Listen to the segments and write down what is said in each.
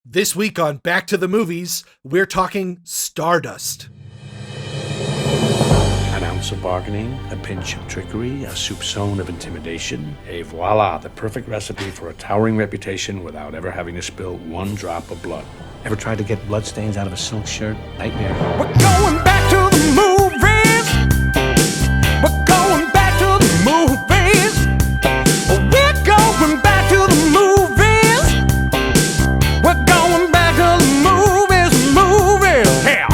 This week on Back to the Movies, we're talking Stardust. An ounce of bargaining, a pinch of trickery, a soupçon of intimidation, et voila, the perfect recipe for a towering reputation without ever having to spill one drop of blood. Ever tried to get bloodstains out of a silk shirt? Nightmare. We're going back to the movies. We're going back to the movies. We're going back to the movies. We're going back to the movies. Hell.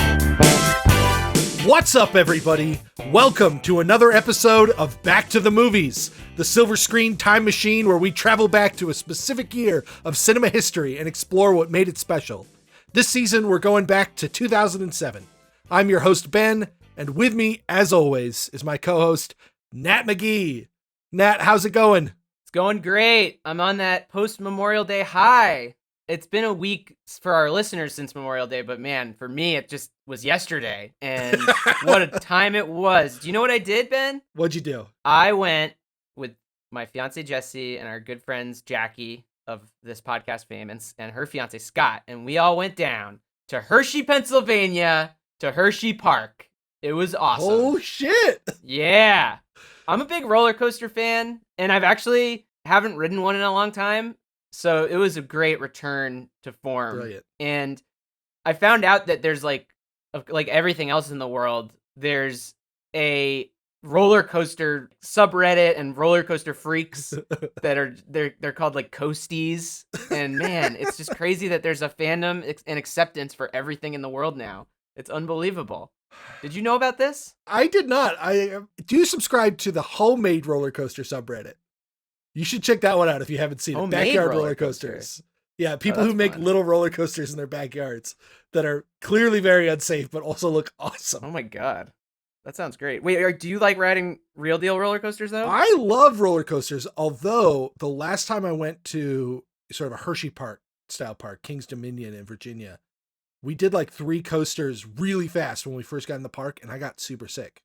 What's up, everybody? Welcome to another episode of Back to the Movies, the silver screen time machine where we travel back to a specific year of cinema history and explore what made it special. This season, we're going back to 2007. I'm your host, Ben, and with me, as always, is my co-host, Nat McGee. Nat, how's it going? It's going great. I'm on that post-Memorial Day high. It's been a week for our listeners since Memorial Day, but man, for me, it just was yesterday. And what a time it was. Do you know what I did, Ben? What'd you do? I went with my fiance, Jesse, and our good friends, Jackie, of this podcast fame, and her fiance, Scott. And we all went down to Hershey, Pennsylvania, to Hershey Park. It was awesome. Oh, shit! Yeah. I'm a big roller coaster fan, and I've actually haven't ridden one in a long time. So it was a great return to form. Brilliant. And I found out that there's like everything else in the world, there's a roller coaster subreddit and roller coaster freaks that are they're called like coasties. And man, it's just crazy that there's a fandom and acceptance for everything in the world now. It's unbelievable. Did you know about this? I did not. I do subscribe to the homemade roller coaster subreddit. You should check that one out if you haven't seen it. Homemade Backyard roller roller coaster. coasters. Yeah, people who make fun. little roller coasters in their backyards that are clearly very unsafe, but also look awesome. Oh my God. That sounds great. Wait, do you like riding real deal roller coasters though? I love roller coasters, although the last time I went to sort of a Hershey Park style park, King's Dominion in Virginia, we did like 3 coasters really fast when we first got in the park, and I got super sick.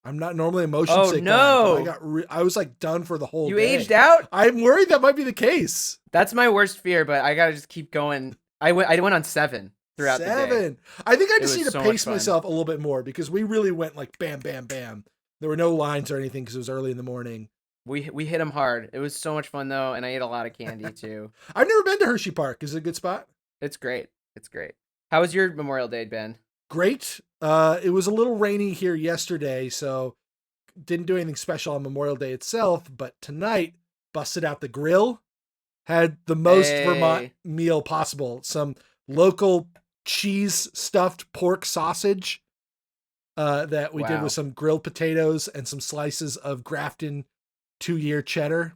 I'm not normally a motion sick no. guy, but I was like done for the whole You day. aged out? I'm worried that might be the case. That's my worst fear, but I gotta just keep going. I went on 7 throughout the day. I think I just It need was to so much pace fun. myself a little bit more because we really went like bam, bam, bam. There were no lines or anything because it was early in the morning. We hit them hard. It was so much fun though, and I ate a lot of candy too. I've never been to Hershey Park. Is it a good spot? It's great. It's great. How was your Memorial Day, Ben? Great. It was a little rainy here yesterday, so didn't do anything special on Memorial Day itself, but tonight busted out the grill, had the most Hey. Vermont meal possible. Some local cheese stuffed pork sausage that we did Wow. with some grilled potatoes and some slices of Grafton 2-year cheddar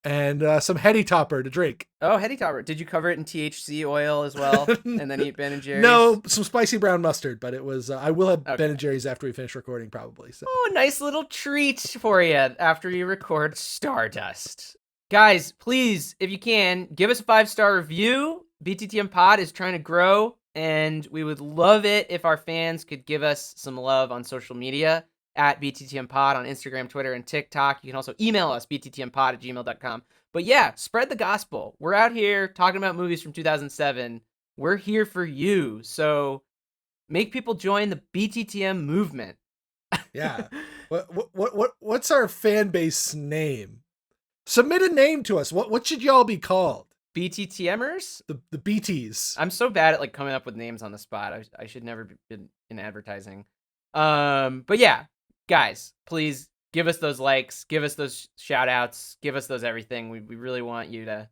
and some Heady Topper to drink. Oh, Heady Topper. Did you cover it in THC oil as well, and then eat Ben and Jerry's? No, some spicy brown mustard, but it was, I will have Okay. Ben and Jerry's after we finish recording probably. So. Oh, a nice little treat for you after you record Stardust. Guys, please, if you can, give us a 5-star review. BTTM Pod is trying to grow, and we would love it if our fans could give us some love on social media at BTTM Pod on Instagram, Twitter, and TikTok. You can also email us, bttmpod@gmail.com. But yeah, spread the gospel. We're out here talking about movies from 2007. We're here for you. So make people join the BTTM movement. Yeah. What's our fan base name? Submit a name to us. What should y'all be called? BTTMers? The BTs. I'm so bad at like coming up with names on the spot. I should never be in advertising. But yeah, guys, please give us those likes, give us those shout outs, give us those everything. We really want you to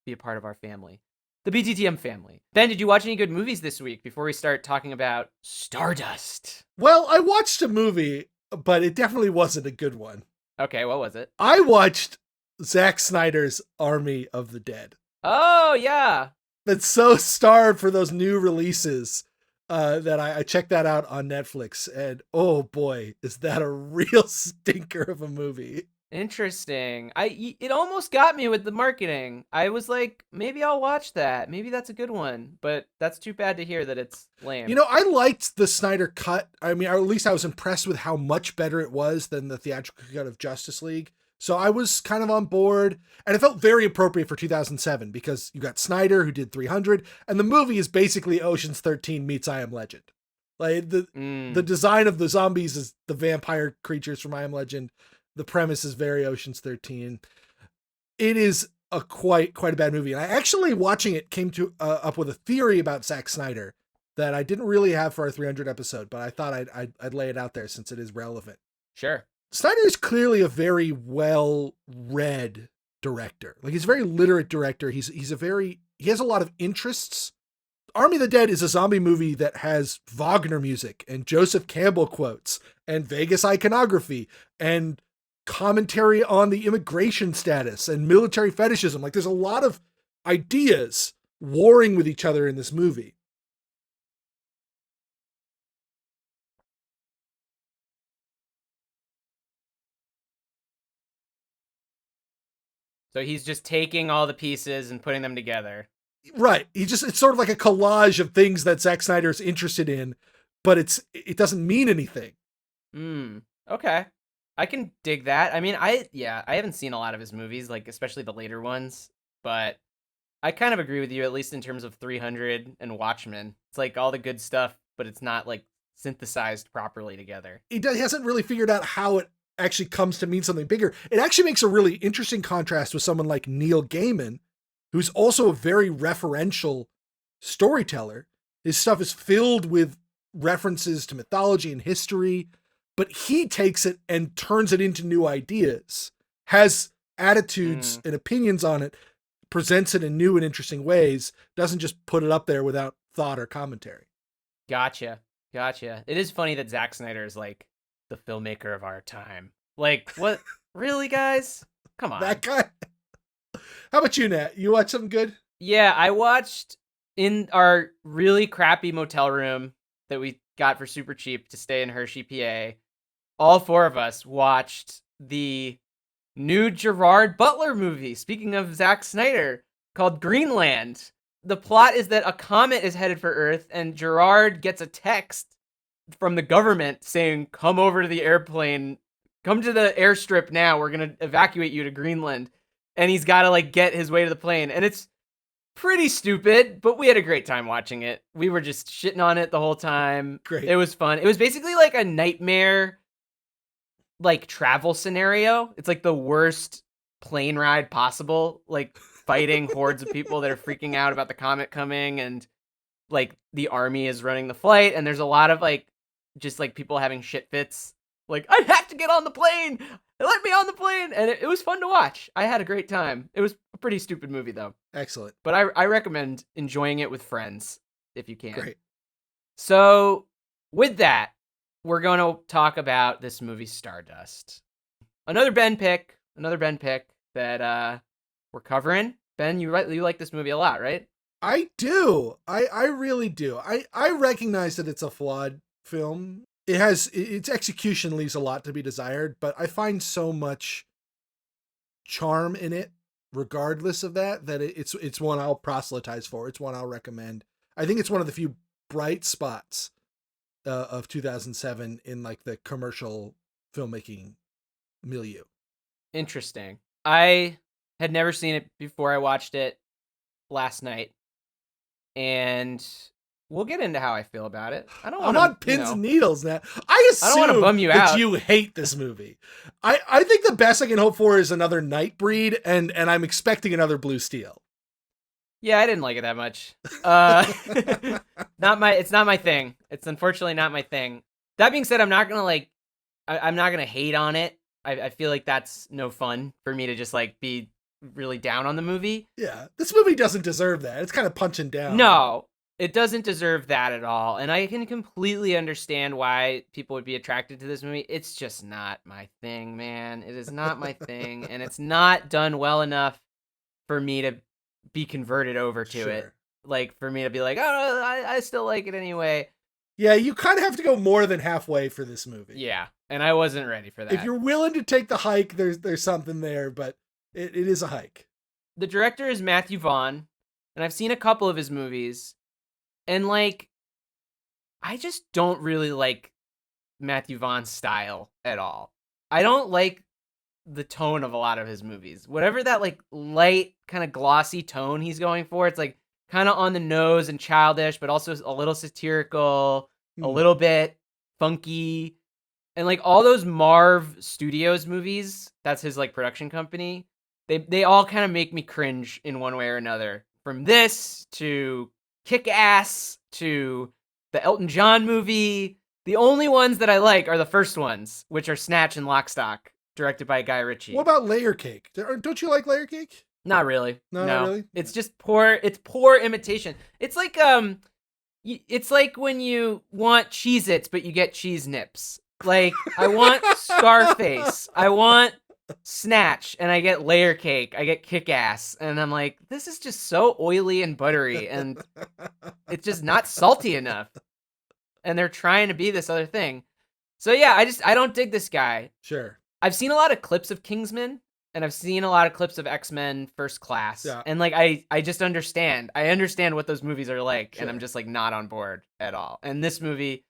be a part of our family. The BTTM family. Ben, did you watch any good movies this week before we start talking about Stardust? Well, I watched a movie, but it definitely wasn't a good one. Okay, what was it? I watched Zack Snyder's Army of the Dead. Oh, yeah. Been so starved for those new releases that I checked that out on Netflix, and oh boy, is that a real stinker of a movie. Interesting. It almost got me with the marketing. I was like, maybe I'll watch that. Maybe that's a good one. But that's too bad to hear that it's lame. You know, I liked the Snyder cut. I mean, or at least I was impressed with how much better it was than the theatrical cut of Justice League. So I was kind of on board, and it felt very appropriate for 2007 because you got Snyder, who did 300, and the movie is basically Ocean's 13 meets I Am Legend. Like the design of the zombies is the vampire creatures from I Am Legend. The premise is very Ocean's 13. It is a quite a bad movie. And I actually, watching it, came to up with a theory about Zack Snyder that I didn't really have for our 300 episode, but I thought I'd lay it out there since it is relevant. Sure. Snyder is clearly a very well-read director. Like, he's a very literate director. He has a lot of interests. Army of the Dead is a zombie movie that has Wagner music and Joseph Campbell quotes and Vegas iconography and commentary on the immigration status and military fetishism. Like, there's a lot of ideas warring with each other in this movie. So he's just taking all the pieces and putting them together. Right. It's sort of like a collage of things that Zack Snyder is interested in, but it doesn't mean anything. Okay. I can dig that. I mean, I haven't seen a lot of his movies, like especially the later ones, but I kind of agree with you, at least in terms of 300 and Watchmen. It's like all the good stuff, but it's not like synthesized properly together. He hasn't really figured out how it actually comes to mean something bigger. It actually makes a really interesting contrast with someone like Neil Gaiman, who's also a very referential storyteller. His stuff is filled with references to mythology and history, but he takes it and turns it into new ideas, has attitudes and opinions on it, presents it in new and interesting ways, doesn't just put it up there without thought or commentary. Gotcha. It is funny that Zack Snyder is like the filmmaker of our time. Like, what? Really, guys? Come on. That guy. How about you, Nat? You watch something good? Yeah, I watched in our really crappy motel room that we got for super cheap to stay in Hershey, PA. All four of us watched the new Gerard Butler movie, speaking of Zack Snyder, called Greenland. The plot is that a comet is headed for Earth, and Gerard gets a text from the government saying, come over to the airplane, come to the airstrip now, we're going to evacuate you to Greenland. And he's got to like get his way to the plane. And it's pretty stupid, but we had a great time watching it. We were just shitting on it the whole time. Great. It was fun. It was basically like a nightmare, like travel scenario. It's like the worst plane ride possible, like fighting hordes of people that are freaking out about the comet coming, and like the army is running the flight, and there's a lot of like just like people having shit fits, like, I have to get on the plane, let me on the plane. And it was fun to watch. I had a great time. It was a pretty stupid movie though. Excellent. But I recommend enjoying it with friends if you can. Great. So with that, we're going to talk about this movie Stardust. Another Ben pick that we're covering. Ben, you like this movie a lot, right? I do. I really do. I recognize that it's a flawed film. Its execution leaves a lot to be desired, but I find so much charm in it, regardless of that it's one I'll proselytize for. It's one I'll recommend. I think it's one of the few bright spots of 2007 in like the commercial filmmaking milieu. Interesting. I had never seen it before I watched it last night, and we'll get into how I feel about it. I'm on pins and needles now. I don't want to bum you out. You hate this movie. I think the best I can hope for is another Nightbreed, and I'm expecting another Blue Steel. Yeah, I didn't like it that much. It's not my thing. It's unfortunately not my thing. That being said, I'm not gonna hate on it. I feel like that's no fun for me to just like be really down on the movie. Yeah, this movie doesn't deserve that. It's kind of punching down. No, it doesn't deserve that at all. And I can completely understand why people would be attracted to this movie. It's just not my thing, man. It is not my thing. And it's not done well enough for me to be converted over to it. Like, for me to be like, oh, I still like it anyway. Yeah, you kind of have to go more than halfway for this movie. Yeah, and I wasn't ready for that. If you're willing to take the hike, there's something there, but it is a hike. The director is Matthew Vaughn, and I've seen a couple of his movies, and like, I just don't really like Matthew Vaughn's style at all. I don't like the tone of a lot of his movies. Whatever that like light kind of glossy tone he's going for, it's like kind of on the nose and childish, but also a little satirical, a little bit funky. And like all those Marv Studios movies, that's his like production company. They all kind of make me cringe in one way or another. From this to Kick-Ass to the Elton John movie, the only ones that I like are the first ones, which are Snatch and Lock, Stock, directed by Guy Ritchie. What about Layer Cake? Don't you like Layer Cake? Not really. No, not really. It's just poor. It's poor imitation. It's like it's like when you want Cheez-Its, but you get cheese nips. Like I want Scarface. I want Snatch, and I get Layer Cake. I get Kick-Ass, and I'm like, this is just so oily and buttery, and it's just not salty enough. And they're trying to be this other thing. So yeah, I don't dig this guy. Sure. I've seen a lot of clips of Kingsman, and I've seen a lot of clips of X-Men First Class. Yeah. And like I just understand. I understand what those movies are like, Sure. and I'm just like not on board at all. And this movie's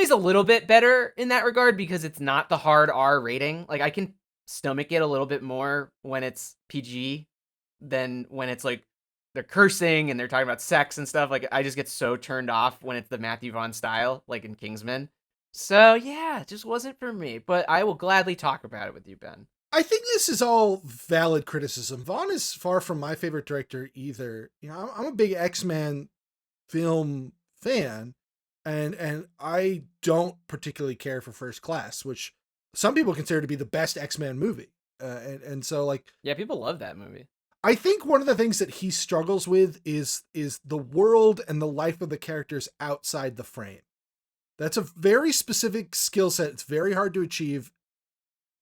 a little bit better in that regard because it's not the hard R rating. Like I can stomach it a little bit more when it's PG than when it's like they're cursing and they're talking about sex and stuff. Like I just get so turned off when it's the Matthew Vaughn style, like in Kingsman. So yeah, it just wasn't for me, but I will gladly talk about it with you, Ben. I think this is all valid criticism. Vaughn is far from my favorite director either. You know, I'm a big X-Men film fan, and I don't particularly care for First Class, which some people consider to be the best X-Men movie. And so like, Yeah, people love that movie. I think one of the things that he struggles with is the world and the life of the characters outside the frame. That's a very specific skill set. It's very hard to achieve,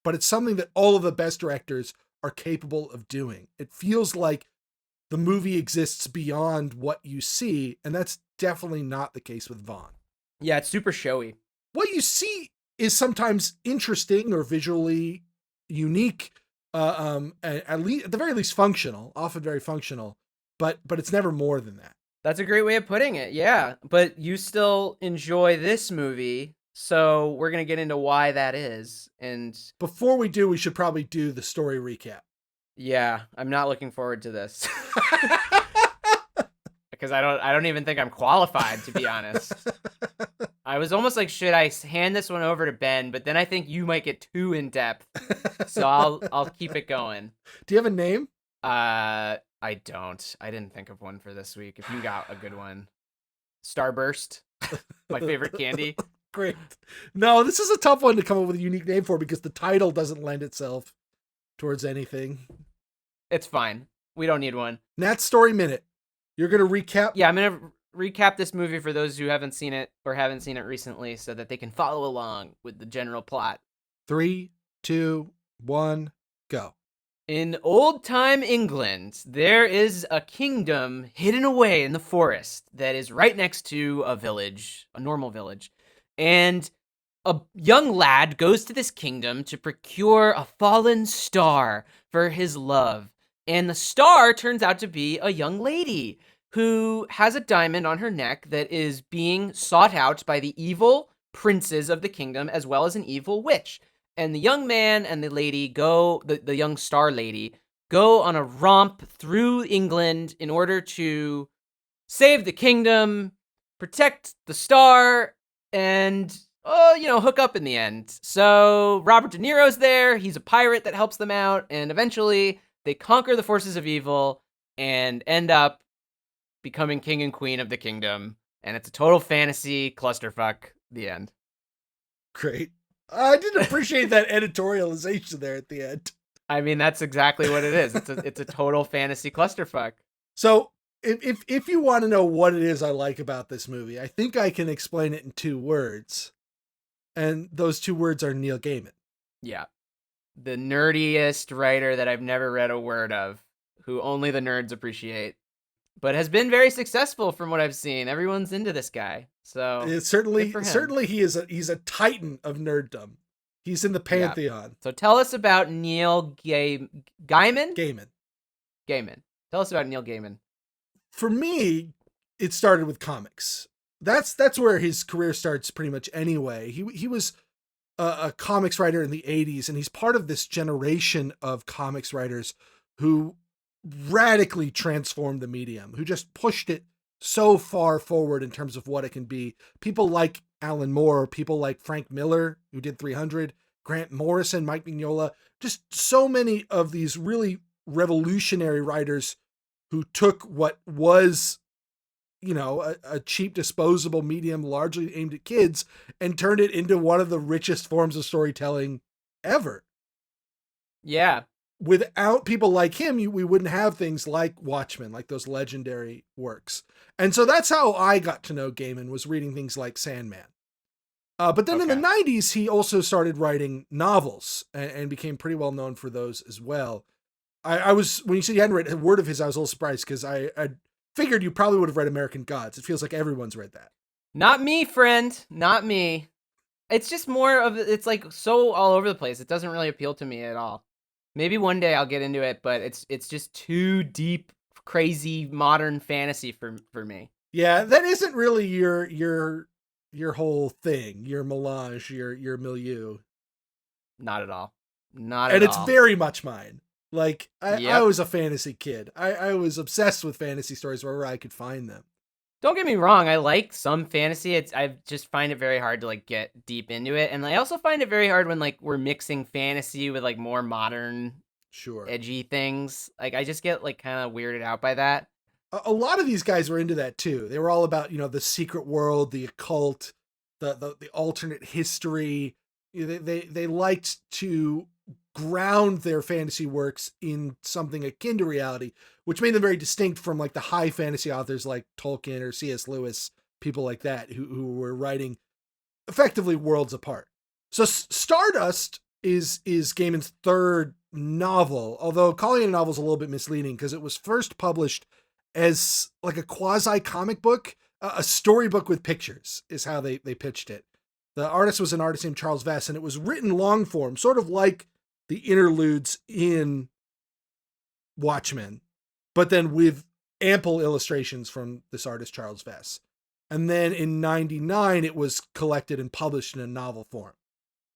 but it's something that all of the best directors are capable of doing. It feels like the movie exists beyond what you see, and that's definitely not the case with Vaughn. Yeah, it's super showy. What you see is sometimes interesting or visually unique, at the very least functional, often very functional, but it's never more than that. That's a great way of putting it. Yeah, but you still enjoy this movie, so we're going to get into why that is. And Before we do, we should probably do the story recap. yeah, I'm not looking forward to this. Because I don't even think I'm qualified, to be honest. I was almost like, should I hand this one over to Ben? But then I think you might get too in depth, so I'll keep it going. Do you have a name? I don't. I didn't think of one for this week. If you got a good one, Starburst, my favorite candy. Great. No, this is a tough one to come up with a unique name for because the title doesn't lend itself towards anything. It's fine. We don't need one. Nat Story Minute. You're going to recap? Yeah, I'm going to recap this movie for those who haven't seen it or haven't seen it recently so that they can follow along with the general plot. 3, 2, 1, go. In old-time England, there is a kingdom hidden away in the forest that is right next to a village, a normal village. And a young lad goes to this kingdom to procure a fallen star for his love. And the star turns out to be a young lady who has a diamond on her neck that is being sought out by the evil princes of the kingdom as well as an evil witch. And the young man and the lady go, the young star lady, go on a romp through England in order to save the kingdom, protect the star, and, hook up in the end. So Robert De Niro's there. He's a pirate that helps them out. And eventually they conquer the forces of evil and end up becoming king and queen of the kingdom. And it's a total fantasy clusterfuck. The end. Great. I didn't appreciate that editorialization there at the end. I mean, that's exactly what it is. It's a total fantasy clusterfuck. So if you want to know what it is I like about this movie, I think I can explain it in 2 words. And those 2 words are Neil Gaiman. Yeah. The nerdiest writer that I've never read a word of, who only the nerds appreciate, but has been very successful from what I've seen. Everyone's into this guy. So It's certainly he's a titan of nerddom. He's in the pantheon. So tell us about Neil Gaiman? Gaiman. Gaiman. Tell us about Neil Gaiman. For me, it started with comics. That's where his career starts pretty much anyway. He was a comics writer in the 80s, and he's part of this generation of comics writers who radically transformed the medium, who just pushed it so far forward in terms of what it can be. People like Alan Moore, people like Frank Miller, who did 300, Grant Morrison, Mike Mignola, just so many of these really revolutionary writers who took what was, you know, a cheap disposable medium largely aimed at kids and turned it into one of the richest forms of storytelling ever. Yeah. Without people like him, we wouldn't have things like Watchmen, like those legendary works. And so that's how I got to know Gaiman, was reading things like Sandman. But then in the 90s, he also started writing novels and became pretty well known for those as well. I was, when you said you hadn't read a word of his, I was a little surprised because I figured you probably would have read American Gods. It feels like everyone's read that. Not me, friend. Not me. It's just more of, it's like so all over the place. It doesn't really appeal to me at all. Maybe one day I'll get into it, but it's just too deep, crazy modern fantasy for me. Yeah, that isn't really your whole thing, your melange, your milieu. Not at all. Not at all. And it's very much mine. Like, I was a fantasy kid. I was obsessed with fantasy stories wherever I could find them. Don't get me wrong, I like some fantasy. I just find it very hard to like get deep into it. And I also find it very hard when like we're mixing fantasy with like more modern, edgy things. Like I just get like kind of weirded out by that. A lot of these guys were into that too. They were all about, you know, the secret world, the occult, the alternate history. They liked to ground their fantasy works in something akin to reality, which made them very distinct from like the high fantasy authors like Tolkien or C.S. Lewis, people like that who were writing effectively worlds apart. So Stardust is Gaiman's third novel, although calling it a novel is a little bit misleading because it was first published as like a quasi comic book, a storybook with pictures is how they pitched it. The artist was an artist named Charles Vess, and it was written long form, sort of like the interludes in Watchmen, but then with ample illustrations from this artist, Charles Vess. And then in 99, it was collected and published in a novel form.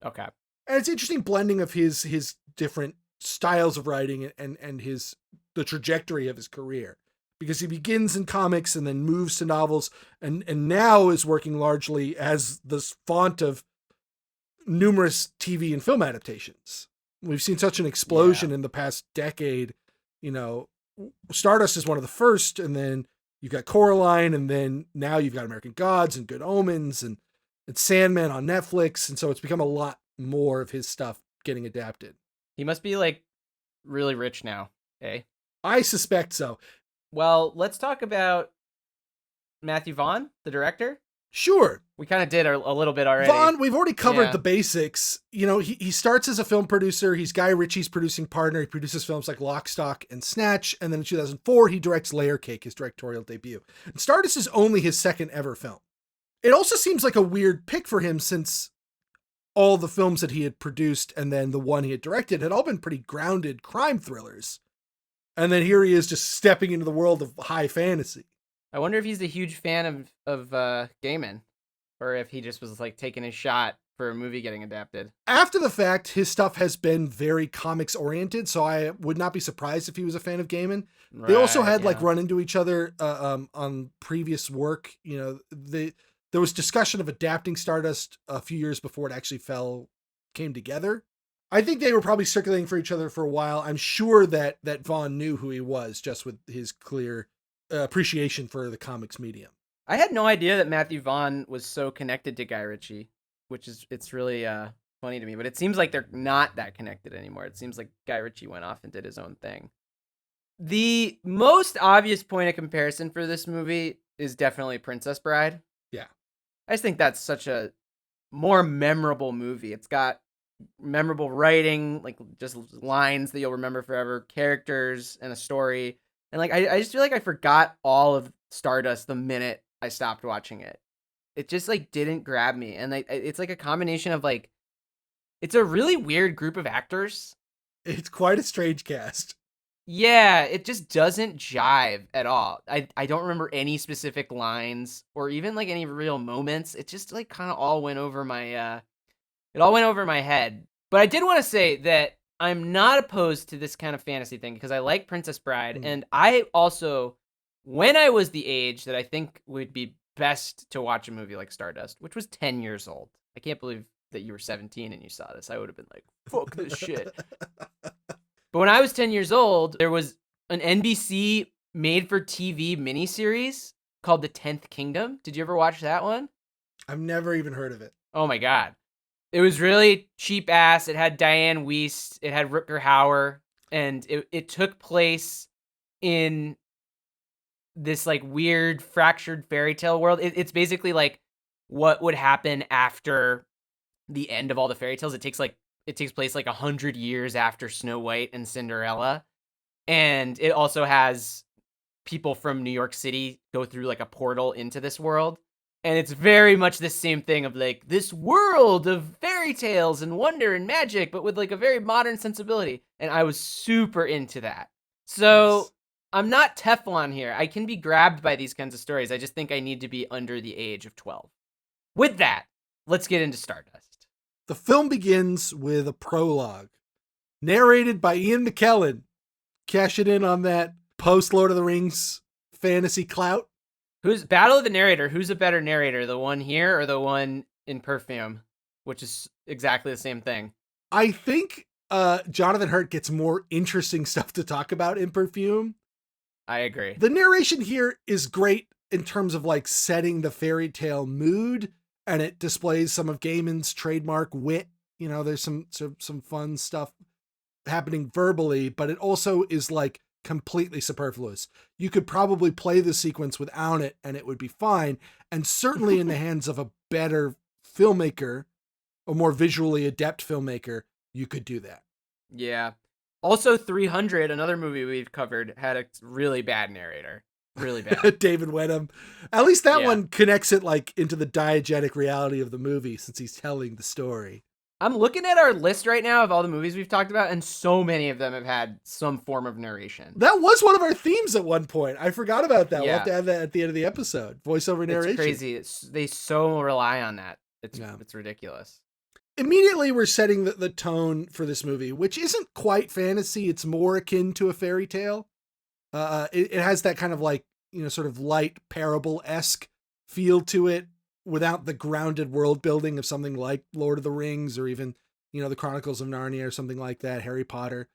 Okay. And it's interesting blending of his different styles of writing and the trajectory of his career, because he begins in comics and then moves to novels and now is working largely as this font of numerous TV and film adaptations. We've seen such an explosion in the past decade. You know, Stardust is one of the first, and then you've got Coraline, and then now you've got American Gods and Good Omens and Sandman on Netflix. And so it's become a lot more of his stuff getting adapted. He must be like really rich now, eh? I suspect so. Well, let's talk about Matthew Vaughn, the director. Sure. We kind of did a little bit already. Vaughn, we've already covered the basics. You know, he starts as a film producer. He's Guy Ritchie's producing partner. He produces films like Lock, Stock, and Snatch. And then in 2004, he directs Layer Cake, his directorial debut. And Stardust is only his second ever film. It also seems like a weird pick for him since all the films that he had produced and then the one he had directed had all been pretty grounded crime thrillers. And then here he is just stepping into the world of high fantasy. I wonder if he's a huge fan of Gaiman, or if he just was like taking a shot for a movie getting adapted. After the fact, his stuff has been very comics oriented, so I would not be surprised if he was a fan of Gaiman. Right, they also had like run into each other on previous work. You know, there was discussion of adapting Stardust a few years before it actually came together. I think they were probably circulating for each other for a while. I'm sure that Vaughn knew who he was just with his clear appreciation for the comics medium. I had no idea that Matthew Vaughn was so connected to Guy Ritchie, it's really funny to me, but it seems like they're not that connected anymore. It seems like Guy Ritchie went off and did his own thing. The most obvious point of comparison for this movie is definitely Princess Bride. Yeah. I just think that's such a more memorable movie. It's got memorable writing, like just lines that you'll remember forever, characters, and a story. And like I just feel like I forgot all of Stardust the minute I stopped watching it. It just like didn't grab me. And like it's like a combination of like, it's a really weird group of actors. It's quite a strange cast. Yeah, it just doesn't jive at all. I don't remember any specific lines or even like any real moments. It just like kind of all went over my It all went over my head. But I did want to say that I'm not opposed to this kind of fantasy thing because I like Princess Bride. And I also, when I was the age that I think would be best to watch a movie like Stardust, which was 10 years old. I can't believe that you were 17 and you saw this. I would have been like, fuck this shit. But when I was 10 years old, there was an NBC made-for-TV miniseries called The 10th Kingdom. Did you ever watch that one? I've never even heard of it. Oh my God. It was really cheap ass. It had Diane Wiest. It had Rutger Hauer. And it took place in this like weird fractured fairy tale world. It's basically like what would happen after the end of all the fairy tales. It takes place like 100 years after Snow White and Cinderella. And it also has people from New York City go through like a portal into this world. And it's very much the same thing of like this world of fairy tales and wonder and magic, but with like a very modern sensibility. And I was super into that. So Nice. I'm not Teflon here. I can be grabbed by these kinds of stories. I just think I need to be under the age of 12. With that, let's get into Stardust. The film begins with a prologue narrated by Ian McKellen. Cashing in on that post Lord of the Rings fantasy clout. Who's Battle of the Narrator? Who's a better narrator, the one here or the one in Perfume, which is exactly the same thing? I think Jonathan Hurt gets more interesting stuff to talk about in Perfume. I agree. The narration here is great in terms of like setting the fairy tale mood, and it displays some of Gaiman's trademark wit. You know, there's some fun stuff happening verbally, but it also is like completely superfluous. You could probably play the sequence without it and it would be fine. And certainly in the hands of a better filmmaker, a more visually adept filmmaker, you could do that. Yeah. Also 300, another movie we've covered, had a really bad narrator. Really bad. David Wenham. At least that one connects it like into the diegetic reality of the movie since he's telling the story. I'm looking at our list right now of all the movies we've talked about, and so many of them have had some form of narration. That was one of our themes at one point. I forgot about that. Yeah. We'll have to add that at the end of the episode. Voiceover narration. It's crazy. They so rely on that. It's ridiculous. Immediately, we're setting the tone for this movie, which isn't quite fantasy. It's more akin to a fairy tale. It has that kind of like, you know, sort of light parable-esque feel to it, without the grounded world building of something like Lord of the Rings or even, you know, the Chronicles of Narnia or something like that, Harry Potter.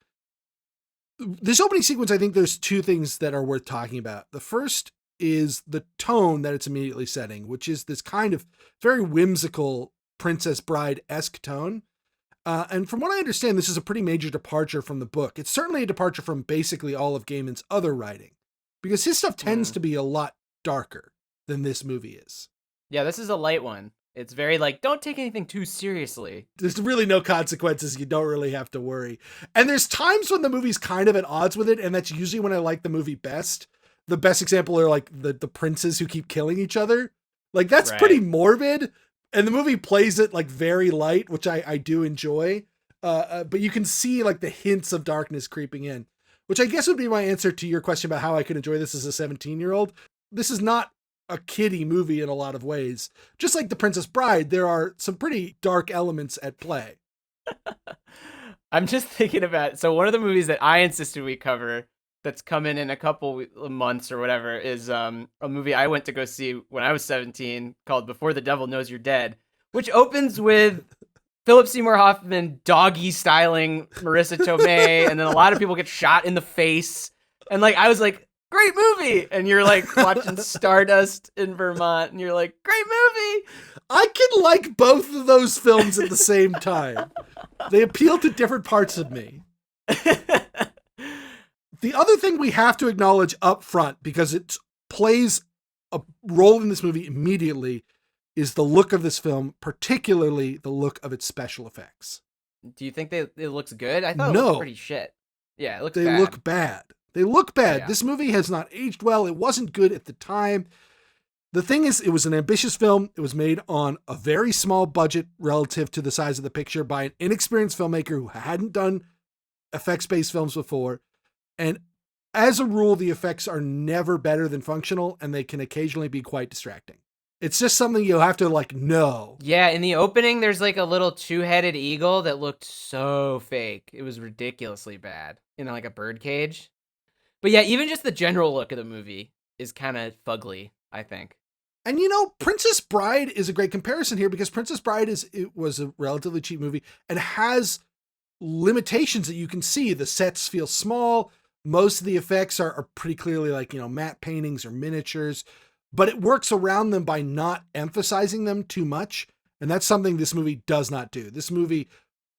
This opening sequence, I think there's two things that are worth talking about. The first is the tone that it's immediately setting, which is this kind of very whimsical Princess Bride-esque tone. And from what I understand, this is a pretty major departure from the book. It's certainly a departure from basically all of Gaiman's other writing, because his stuff tends to be a lot darker than this movie is. Yeah, this is a light one. It's very like, don't take anything too seriously. There's really no consequences. You don't really have to worry. And there's times when the movie's kind of at odds with it, and that's usually when I like the movie best. The best example are like the princes who keep killing each other. Like that's pretty morbid, and the movie plays it like very light, which I do enjoy. But you can see like the hints of darkness creeping in, which I guess would be my answer to your question about how I could enjoy this as a 17-year-old. This is not a kiddie movie in a lot of ways. Just like The Princess Bride, there are some pretty dark elements at play. I'm just thinking about, so one of the movies that I insisted we cover that's coming in a couple months or whatever is a movie I went to go see when I was 17 called Before the Devil Knows You're Dead, which opens with Philip Seymour Hoffman doggy styling Marissa Tomei, and then a lot of people get shot in the face. And like, I was like, great movie. And you're like watching Stardust in Vermont and you're like, great movie. I can like both of those films at the same time. They appeal to different parts of me. The other thing we have to acknowledge up front, because it plays a role in this movie immediately, is the look of this film, particularly the look of its special effects. Do you think it looks good? I thought it looked pretty shit. Yeah, it looks bad. They look bad. They look bad. Yeah. This movie has not aged well. It wasn't good at the time. The thing is, it was an ambitious film. It was made on a very small budget relative to the size of the picture by an inexperienced filmmaker who hadn't done effects-based films before. And as a rule, the effects are never better than functional, and they can occasionally be quite distracting. It's just something you'll have to like know. Yeah, in the opening, there's like a little two-headed eagle that looked so fake. It was ridiculously bad in like a bird cage. But yeah, even just the general look of the movie is kind of fugly, I think. And Princess Bride is a great comparison here because Princess Bride was a relatively cheap movie and has limitations that you can see. The sets feel small. Most of the effects are pretty clearly like, matte paintings or miniatures, but it works around them by not emphasizing them too much. And that's something this movie does not do. This movie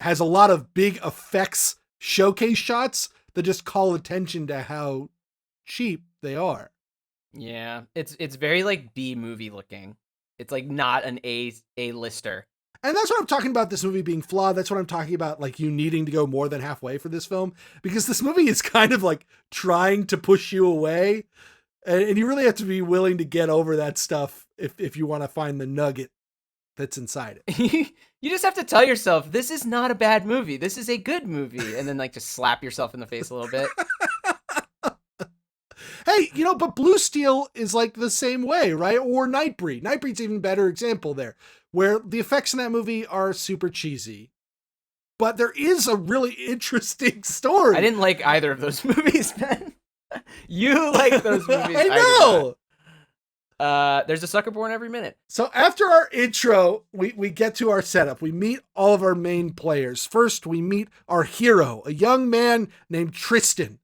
has a lot of big effects showcase shots that just call attention to how cheap they are. Yeah, it's very like B movie looking. It's like not an A-lister. And that's what I'm talking about, this movie being flawed. That's what I'm talking about, like you needing to go more than halfway for this film, because this movie is kind of like trying to push you away. And you really have to be willing to get over that stuff if you want to find the nugget that's inside it. You just have to tell yourself, this is not a bad movie. This is a good movie. And then like just slap yourself in the face a little bit. Hey, but Blue Steel is like the same way, right? Or Nightbreed. Nightbreed's even better example there, where the effects in that movie are super cheesy. But there is a really interesting story. I didn't like either of those movies, Ben. You like those movies. I know. There's a sucker born every minute. So after our intro, we get to our setup. We meet all of our main players. First, we meet our hero, a young man named Tristan,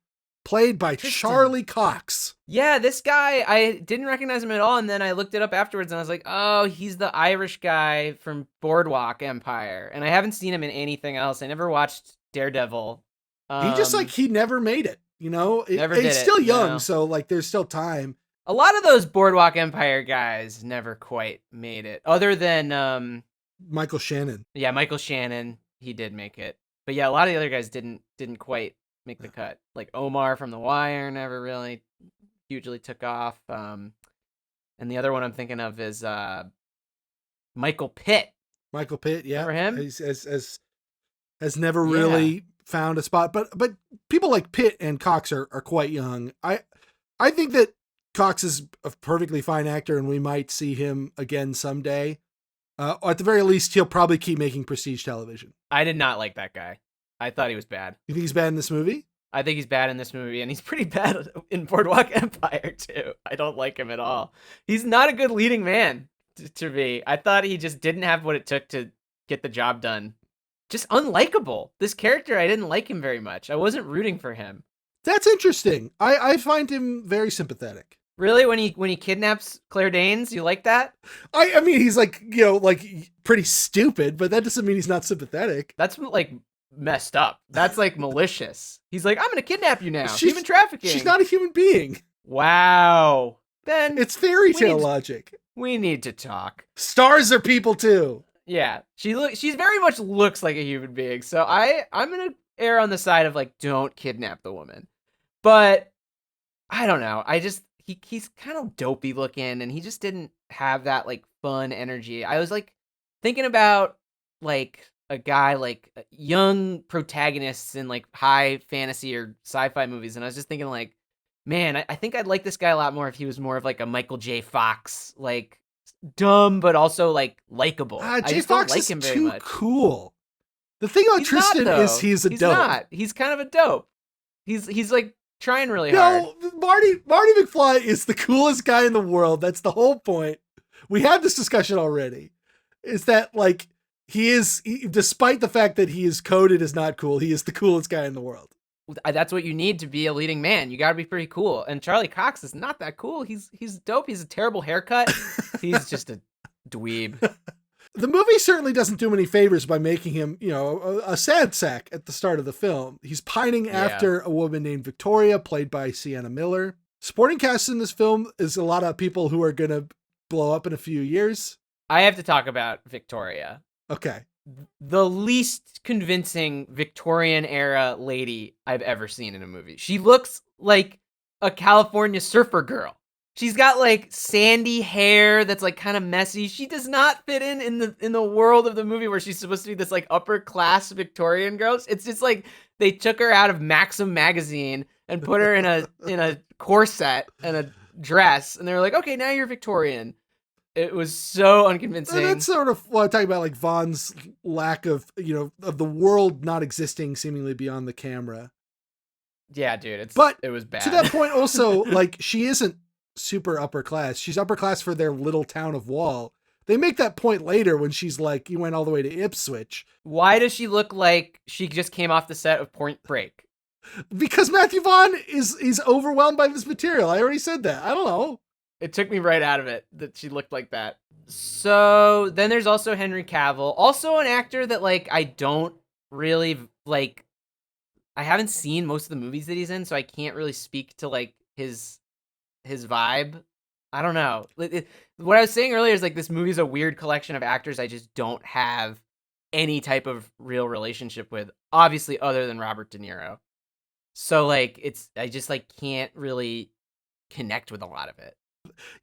played by Charlie Cox. Yeah, this guy, I didn't recognize him at all, and then I looked it up afterwards, and I was like, oh, he's the Irish guy from Boardwalk Empire, and I haven't seen him in anything else. I never watched Daredevil. He never made it. Never did he's still it, young, so like there's still time. A lot of those Boardwalk Empire guys never quite made it, other than Michael Shannon. Yeah, Michael Shannon, he did make it, but yeah, a lot of the other guys didn't quite make the cut. Like Omar from The Wire never really hugely took off. And the other one I'm thinking of is Michael Pitt. Michael Pitt, yeah, remember him? Has never really found a spot, but people like Pitt and Cox are quite young. I think that Cox is a perfectly fine actor, and we might see him again someday. At the very least, he'll probably keep making prestige television. I did not like that guy. I thought he was bad. You think he's bad in this movie? I think he's bad in this movie, and he's pretty bad in Boardwalk Empire, too. I don't like him at all. He's not a good leading man to me. I thought he just didn't have what it took to get the job done. Just unlikable. This character, I didn't like him very much. I wasn't rooting for him. That's interesting. I find him very sympathetic. Really? When he kidnaps Claire Danes, you like that? I mean, he's like, like pretty stupid, but that doesn't mean he's not sympathetic. That's like messed up. That's like malicious. He's like, I'm going to kidnap you now. Human trafficking. She's not a human being. Wow. Ben, it's fairy tale logic. We need to talk. Stars are people too. Yeah. She's very much looks like a human being. So I'm going to err on the side of like, don't kidnap the woman. But I don't know. He's kind of dopey looking, and he just didn't have that like fun energy. I was like thinking about like a guy like young protagonists in like high fantasy or sci-fi movies, and I was just thinking like, man, I think I'd like this guy a lot more if he was more of like a Michael J. Fox, like dumb but also like likable. I just Fox don't like him very too much. Cool. The thing about Tristan is he's a dope. Not. He's kind of a dope. He's like trying really hard. No, Marty McFly is the coolest guy in the world. That's the whole point. We had this discussion already. Is that like despite the fact that he is coded as not cool, he is the coolest guy in the world. That's what you need to be a leading man. You got to be pretty cool. And Charlie Cox is not that cool. He's dope. He's a terrible haircut. He's just a dweeb. The movie certainly doesn't do him any favors by making him, a sad sack at the start of the film. He's pining after a woman named Victoria, played by Sienna Miller. Supporting cast in this film is a lot of people who are going to blow up in a few years. I have to talk about Victoria. Okay. The least convincing Victorian era lady I've ever seen in a movie. She looks like a California surfer girl. She's got like sandy hair that's like kind of messy. She does not fit in the world of the movie where she's supposed to be this like upper class Victorian girl. It's just like they took her out of Maxim magazine and put her in a corset and a dress, and they were like, okay, now you're Victorian. It was so unconvincing. And that's sort of what I'm talking about, like Vaughn's lack of, of the world not existing seemingly beyond the camera. Yeah, dude, it was bad. To that point also, like, she isn't super upper class. She's upper class for their little town of Wall. They make that point later when she's like, you went all the way to Ipswich. Why does she look like she just came off the set of Point Break? Because Matthew Vaughn is overwhelmed by this material. I already said that. I don't know. It took me right out of it that she looked like that. So then there's also Henry Cavill, also an actor that like I don't really like. I haven't seen most of the movies that he's in, so I can't really speak to like his vibe. I don't know. What I was saying earlier is like this movie is a weird collection of actors I just don't have any type of real relationship with, obviously other than Robert De Niro. So like I just like can't really connect with a lot of it.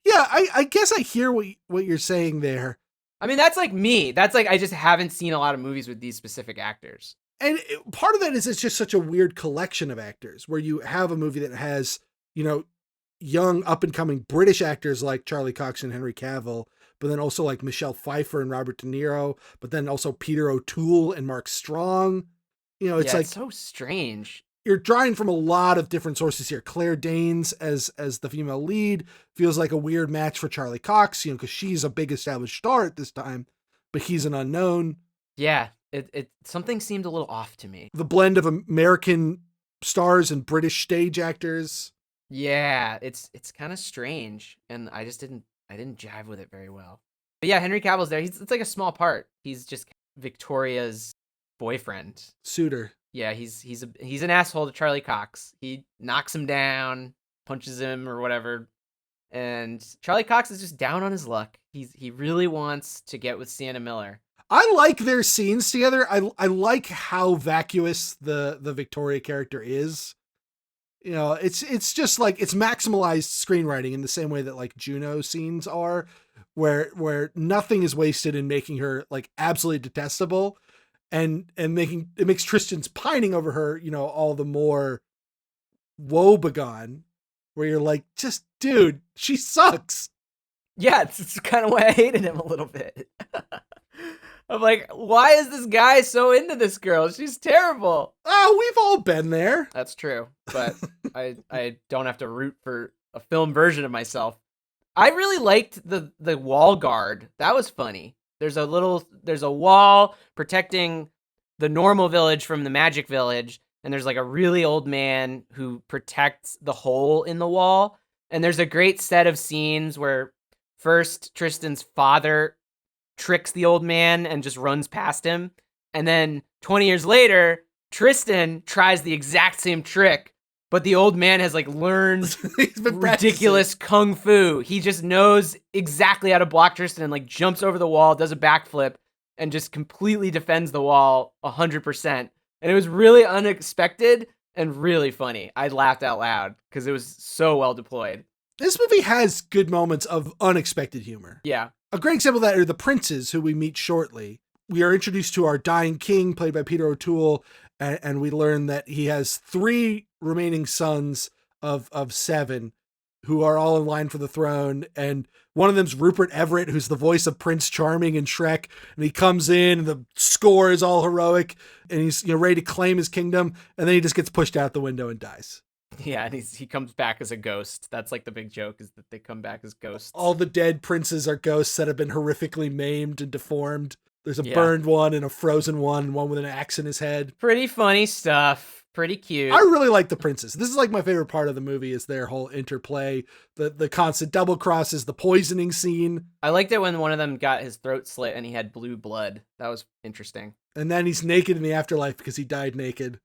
Yeah, I guess I hear what you're saying there. I mean, that's like me. That's like I just haven't seen a lot of movies with these specific actors. And part of that is it's just such a weird collection of actors where you have a movie that has, young up-and-coming British actors like Charlie Cox and Henry Cavill, but then also like Michelle Pfeiffer and Robert De Niro, but then also Peter O'Toole and Mark Strong. It's like so strange. You're drawing from a lot of different sources here. Claire Danes as the female lead feels like a weird match for Charlie Cox, because she's a big established star at this time, but he's an unknown. Yeah, it something seemed a little off to me. The blend of American stars and British stage actors. Yeah, it's kind of strange, and I didn't jive with it very well. But yeah, Henry Cavill's there. It's like a small part. He's just Victoria's boyfriend, suitor. Yeah, he's an asshole to Charlie Cox. He knocks him down, punches him or whatever, and Charlie Cox is just down on his luck. He really wants to get with Sienna Miller. I like their scenes together. I like how vacuous the Victoria character is. It's just like it's maximalized screenwriting in the same way that like Juno scenes are, where nothing is wasted in making her like absolutely detestable, and makes Tristan's pining over her, all the more woebegone, where you're like, just dude, she sucks. Yeah, it's kind of why I hated him a little bit. I'm like, why is this guy so into this girl? She's terrible. Oh, we've all been there. That's true, but I don't have to root for a film version of myself. I really liked the wall guard. That was funny. There's a wall protecting the normal village from the magic village, and there's like a really old man who protects the hole in the wall. And there's a great set of scenes where first Tristan's father tricks the old man and just runs past him. And then 20 years later, Tristan tries the exact same trick, but the old man has like learned ridiculous kung fu. He just knows exactly how to block Tristan and like jumps over the wall, does a backflip, and just completely defends the wall 100%. And it was really unexpected and really funny. I laughed out loud because it was so well deployed. This movie has good moments of unexpected humor. Yeah. A great example of that are the princes who we meet shortly. We are introduced to our dying king, played by Peter O'Toole, and we learn that he has 3 remaining sons of 7 who are all in line for the throne. And one of them's Rupert Everett, who's the voice of Prince Charming in Shrek. And he comes in, and the score is all heroic, and he's ready to claim his kingdom, and then he just gets pushed out the window and dies. Yeah, and he comes back as a ghost. That's like the big joke, is that they come back as ghosts. All the dead princes are ghosts that have been horrifically maimed and deformed. There's a burned one and a frozen one, and one with an axe in his head. Pretty funny stuff. Pretty cute. I really like the princes. This is like my favorite part of the movie is their whole interplay, the constant double crosses, the poisoning scene. I liked it when one of them got his throat slit and he had blue blood. That was interesting. And then he's naked in the afterlife because he died naked.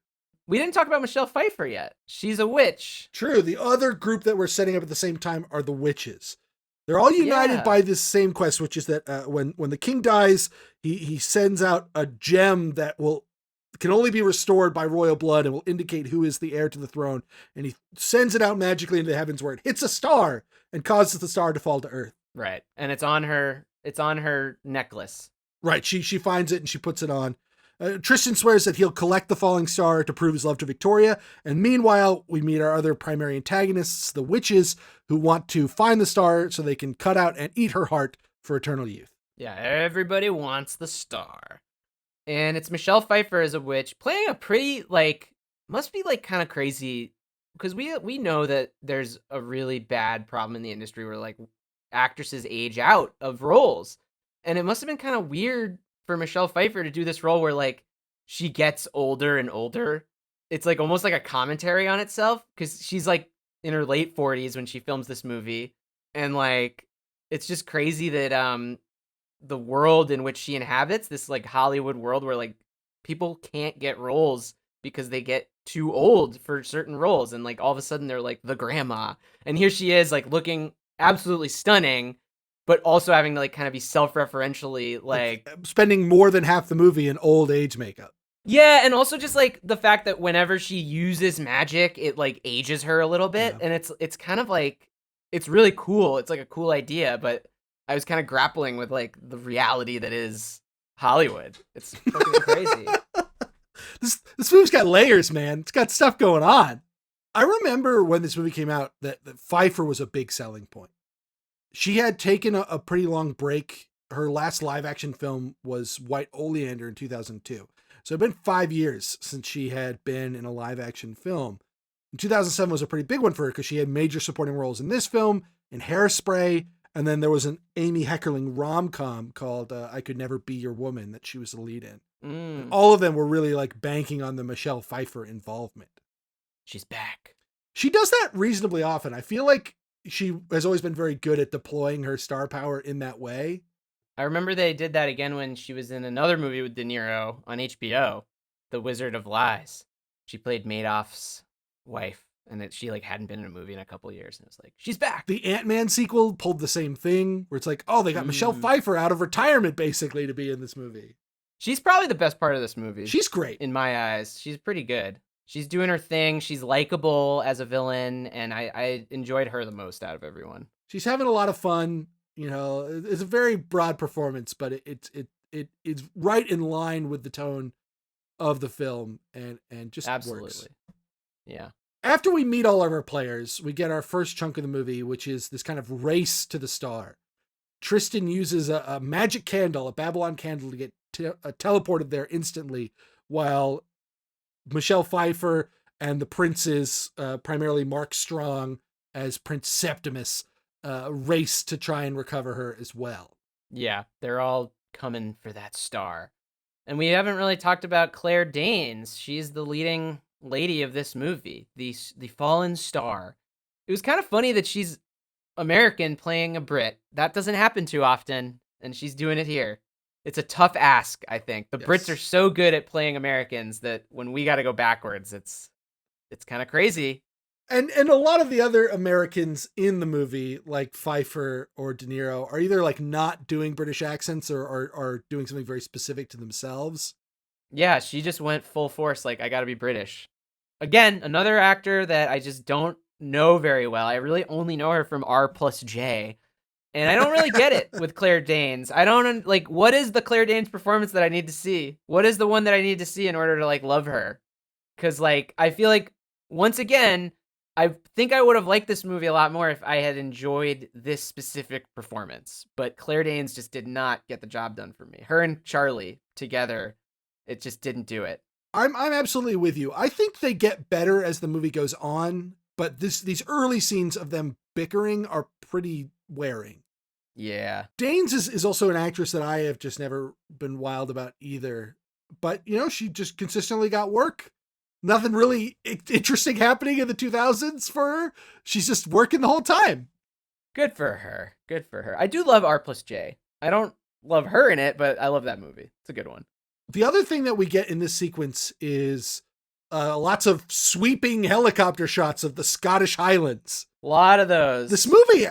We didn't talk about Michelle Pfeiffer yet. She's a witch. True. The other group that we're setting up at the same time are the witches. They're all united by this same quest, which is that when the king dies, he sends out a gem that can only be restored by royal blood and will indicate who is the heir to the throne. And he sends it out magically into the heavens where it hits a star and causes the star to fall to earth. Right. And it's on her necklace. Right. She finds it and she puts it on. Tristan swears that he'll collect the falling star to prove his love to Victoria. And meanwhile, we meet our other primary antagonists, the witches, who want to find the star so they can cut out and eat her heart for eternal youth. Yeah, everybody wants the star. And it's Michelle Pfeiffer as a witch playing a pretty, must be kind of crazy, because we know that there's a really bad problem in the industry where actresses age out of roles. And it must have been kind of weird for Michelle Pfeiffer to do this role where she gets older and older. It's almost like a commentary on itself, because she's in her late 40s when she films this movie. And it's just crazy that the world in which she inhabits, this Hollywood world where people can't get roles because they get too old for certain roles, and all of a sudden they're the grandma, and here she is looking absolutely stunning, but also having to kind of be self-referentially spending more than half the movie in old age makeup. Yeah, and also just the fact that whenever she uses magic, it ages her a little bit, and it's kind of it's really cool. It's a cool idea, but I was kind of grappling with the reality that is Hollywood. It's fucking crazy. This movie's got layers, man. It's got stuff going on. I remember when this movie came out that Pfeiffer was a big selling point. She had taken a pretty long break. Her last live action film was White Oleander in 2002. So it'd been 5 years since she had been in a live action film. And 2007 was a pretty big one for her because she had major supporting roles in this film, in Hairspray, and then there was an Amy Heckerling rom-com called I Could Never Be Your Woman that she was the lead in. And all of them were really banking on the Michelle Pfeiffer involvement. She's back. She does that reasonably often. I feel like she has always been very good at deploying her star power in that way. I remember they did that again when she was in another movie with De Niro on HBO, The Wizard of Lies. She played Madoff's wife, and that she hadn't been in a movie in a couple of years, and it's she's back. The Ant-Man sequel pulled the same thing, where it's they got Michelle Pfeiffer out of retirement basically to be in this movie. She's probably the best part of this movie. She's great. In my eyes. She's pretty good. She's doing her thing. She's likable as a villain, and I enjoyed her the most out of everyone. She's having a lot of fun. It's a very broad performance, but it's right in line with the tone of the film, and just absolutely works. Yeah. After we meet all of our players, we get our first chunk of the movie, which is this kind of race to the star. Tristan uses a magic candle, a Babylon candle, to get teleported there instantly, while Michelle Pfeiffer and the princes, primarily Mark Strong as Prince Septimus, race to try and recover her as well. Yeah, they're all coming for that star. And we haven't really talked about Claire Danes. She's the leading lady of this movie, the fallen star. It was kind of funny that she's American playing a Brit. That doesn't happen too often, and she's doing it here. It's a tough ask, I think. The Brits are so good at playing Americans that when we got to go backwards, it's kind of crazy. And a lot of the other Americans in the movie, like Pfeiffer or De Niro, are either not doing British accents or are doing something very specific to themselves. Yeah, she just went full force, I gotta be British. Again, another actor that I just don't know very well. I really only know her from R+J. And I don't really get it with Claire Danes. I don't, what is the Claire Danes performance that I need to see? What is the one that I need to see in order to, love her? Because, I feel once again, I think I would have liked this movie a lot more if I had enjoyed this specific performance. But Claire Danes just did not get the job done for me. Her and Charlie together, it just didn't do it. I'm absolutely with you. I think they get better as the movie goes on, but these early scenes of them bickering are pretty wearing. Yeah. Danes is also an actress that I have just never been wild about either. But, she just consistently got work. Nothing really interesting happening in the 2000s for her. She's just working the whole time. Good for her. Good for her. I do love R+J. I don't love her in it, but I love that movie. It's a good one. The other thing that we get in this sequence is lots of sweeping helicopter shots of the Scottish Highlands. A lot of those. This movie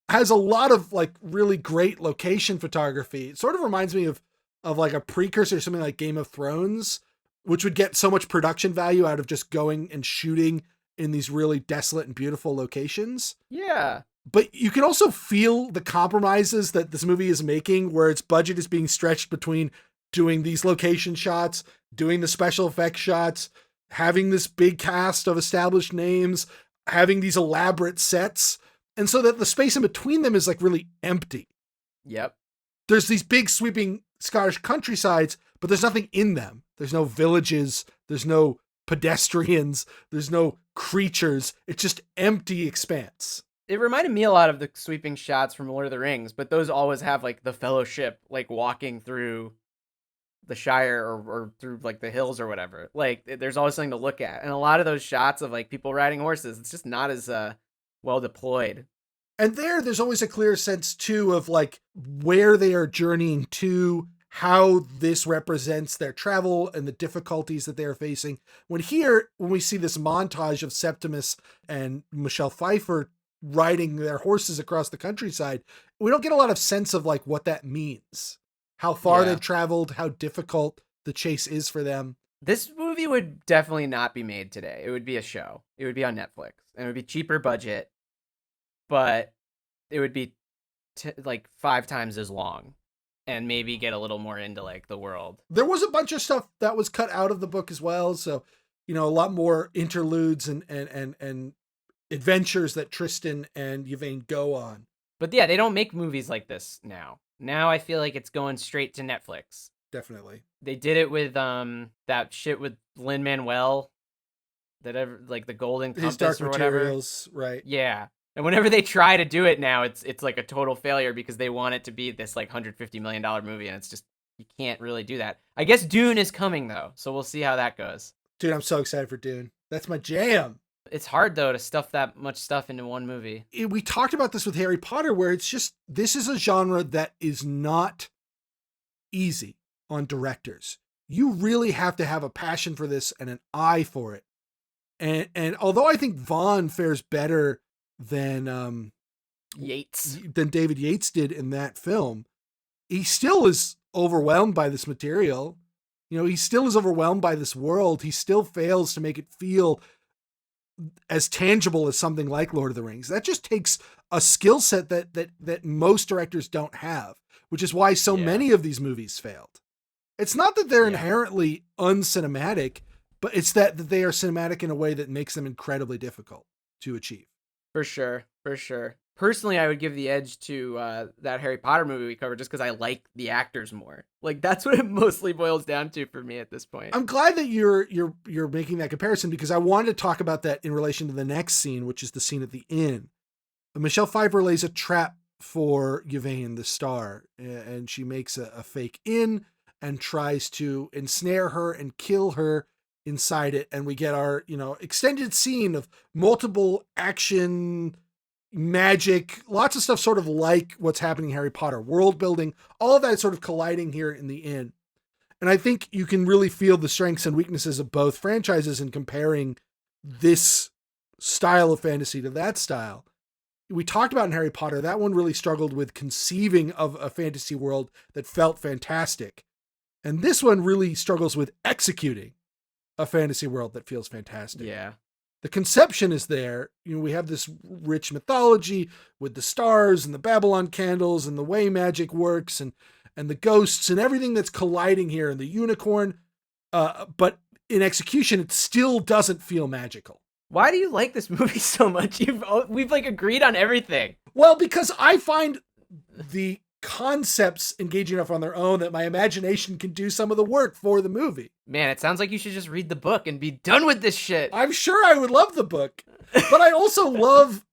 has a lot of really great location photography. It sort of reminds me of a precursor to something like Game of Thrones, which would get so much production value out of just going and shooting in these really desolate and beautiful locations. Yeah. But you can also feel the compromises that this movie is making, where its budget is being stretched between doing these location shots, doing the special effects shots, having this big cast of established names, having these elaborate sets. And so that the space in between them is really empty. Yep. there's these big sweeping Scottish countrysides, but there's nothing in them. There's no villages. There's no pedestrians. There's no creatures. It's just empty expanse. It reminded me a lot of the sweeping shots from Lord of the Rings, but those always have like the Fellowship like walking through the Shire or through like the hills or whatever. Like there's always something to look at. And a lot of those shots of like people riding horses, it's just not as well deployed. And there's always a clear sense too of like where they are journeying to, how this represents their travel and the difficulties that they are facing. When we see this montage of Septimus and Michelle Pfeiffer riding their horses across the countryside, we don't get a lot of sense of like what that means, how far they've traveled, how difficult the chase is for them. This movie would definitely not be made today. It would be a show. It would be on Netflix, and it would be cheaper budget, but it would be like 5 times as long and maybe get a little more into like the world. There was a bunch of stuff that was cut out of the book as well. So, a lot more interludes and adventures that Tristan and Yvain go on. But yeah, they don't make movies like this now. Now I feel like it's going straight to Netflix. Definitely. They did it with that shit with Lin-Manuel, like the Golden Compass His Dark or whatever. Materials, right? Yeah. And whenever they try to do it now, it's like a total failure because they want it to be this like $150 million movie, and it's just, you can't really do that. I guess Dune is coming though, so we'll see how that goes. Dude, I'm so excited for Dune. That's my jam. It's hard though to stuff that much stuff into one movie. We talked about this with Harry Potter, where it's just, this is a genre that is not easy on directors. You really have to have a passion for this and an eye for it. And although I think Vaughn fares better than David Yates did in that film, he still is overwhelmed by this material. He still is overwhelmed by this world. He still fails to make it feel as tangible as something like Lord of the Rings. That just takes a skill set that most directors don't have, which is why so many of these movies failed. It's not that they're inherently uncinematic, but it's that they are cinematic in a way that makes them incredibly difficult to achieve. For sure. Personally, I would give the edge to that Harry Potter movie we covered just because I like the actors more. Like, that's what it mostly boils down to for me at this point. I'm glad that you're making that comparison, because I wanted to talk about that in relation to the next scene, which is the scene at the inn. Michelle Pfeiffer lays a trap for Yvain, the star, and she makes a fake inn and tries to ensnare her and kill her inside it. And we get our, extended scene of multiple action, magic, lots of stuff sort of like what's happening in Harry Potter, world building, all of that is sort of colliding here in the inn. And I think you can really feel the strengths and weaknesses of both franchises in comparing this style of fantasy to that style. We talked about in Harry Potter, that one really struggled with conceiving of a fantasy world that felt fantastic. And this one really struggles with executing a fantasy world that feels fantastic. Yeah. The conception is there. We have this rich mythology with the stars and the Babylon candles and the way magic works and the ghosts and everything that's colliding here and the unicorn. But in execution, it still doesn't feel magical. Why do you like this movie so much? We've like agreed on everything. Well, because I find the concepts engaging enough on their own that my imagination can do some of the work for the movie. Man, it sounds like you should just read the book and be done with this shit. I'm sure I would love the book, but I also love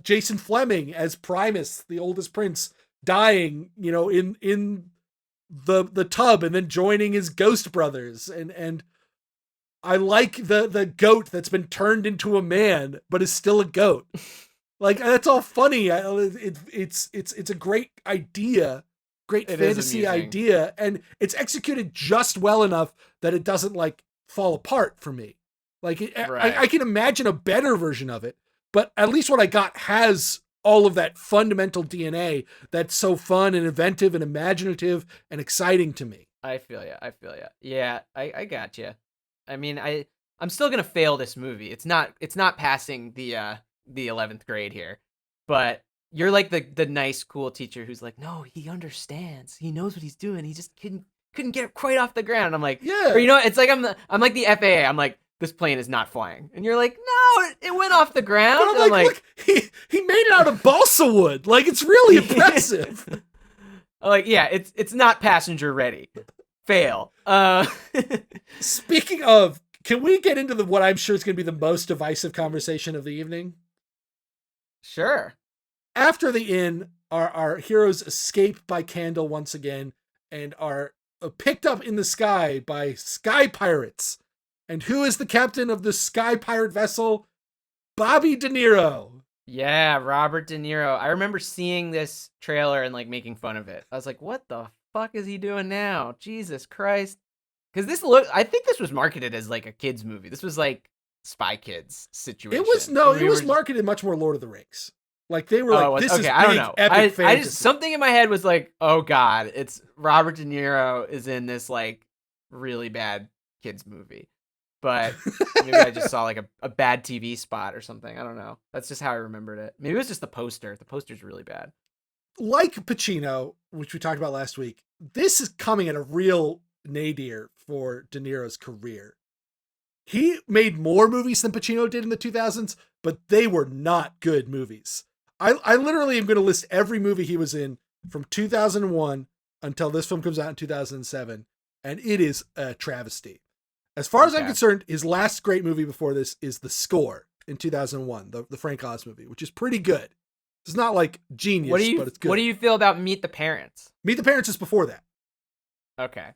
Jason Fleming as Primus, the oldest prince, dying, in the tub and then joining his ghost brothers. And I like the goat that's been turned into a man, but is still a goat. Like, that's all funny. It's a great idea, great fantasy idea, and it's executed just well enough that it doesn't like fall apart for me. Like, I can imagine a better version of it, but at least what I got has all of that fundamental DNA that's so fun and inventive and imaginative and exciting to me. I feel ya. Yeah, I got you. I mean, I'm still gonna fail this movie. It's not passing the 11th grade here, but you're like the nice, cool teacher who's like, no, he understands. He knows what he's doing. He just couldn't get quite off the ground. I'm like, yeah. Or it's like I'm like the FAA. I'm like, this plane is not flying. And you're like, no, it went off the ground. But I'm like, look, he made it out of balsa wood. Like, it's really impressive. Like, yeah, it's not passenger ready. Fail. Speaking of, can we get into what I'm sure is going to be the most divisive conversation of the evening? Sure. After the inn, our heroes escape by candle once again and are picked up in the sky by sky pirates. And who is the captain of the sky pirate vessel? Bobby De Niro. Yeah, Robert De Niro. I remember seeing this trailer and like making fun of it. I was like, what the fuck is he doing now? Jesus Christ. Because I think this was marketed as like a kid's movie. This was like Spy Kids situation. It was marketed much more Lord of the Rings. Like they were this is big, I don't know. Epic fantasy. Something in my head was like, oh God, it's Robert De Niro is in this like really bad kids movie. But maybe I just saw like a bad TV spot or something. I don't know. That's just how I remembered it. Maybe it was just the poster. The poster's really bad. Like Pacino, which we talked about last week, this is coming at a real nadir for De Niro's career. He made more movies than Pacino did in the 2000s, but they were not good movies. I literally am going to list every movie he was in from 2001 until this film comes out in 2007, and it is a travesty. As far as I'm concerned, his last great movie before this is The Score in 2001, the Frank Oz movie, which is pretty good. It's not like genius, but it's good. What do you feel about Meet the Parents? Meet the Parents is before that. Okay.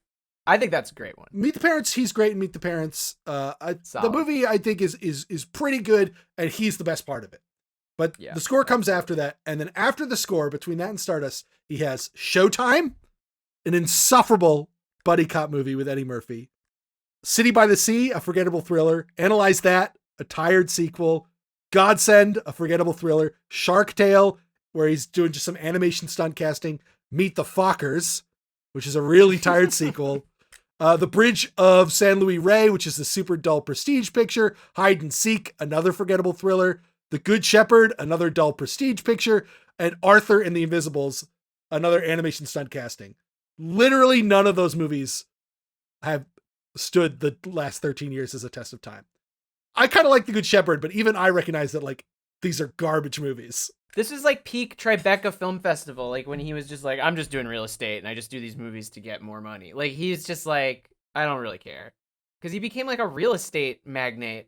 I think that's a great one. Meet the Parents, he's great in Meet the Parents. The movie, I think, is pretty good, and he's the best part of it. But The Score comes after that, and then after The Score, between that and Stardust, he has Showtime, an insufferable buddy cop movie with Eddie Murphy, City by the Sea, a forgettable thriller, Analyze That, a tired sequel, Godsend, a forgettable thriller, Shark Tale, where he's doing just some animation stunt casting, Meet the Fockers, which is a really tired sequel, The Bridge of San Luis Rey, which is a super dull prestige picture, Hide and Seek, another forgettable thriller, The Good Shepherd, another dull prestige picture, and Arthur and the Invisibles, another animation stunt casting. Literally none of those movies have stood the last 13 years as a test of time. I kind of like The Good Shepherd, but even I recognize that like these are garbage movies. This is like peak Tribeca Film Festival, like when he was just like, I'm just doing real estate and I just do these movies to get more money. Like he's just like, I don't really care. Because he became like a real estate magnate.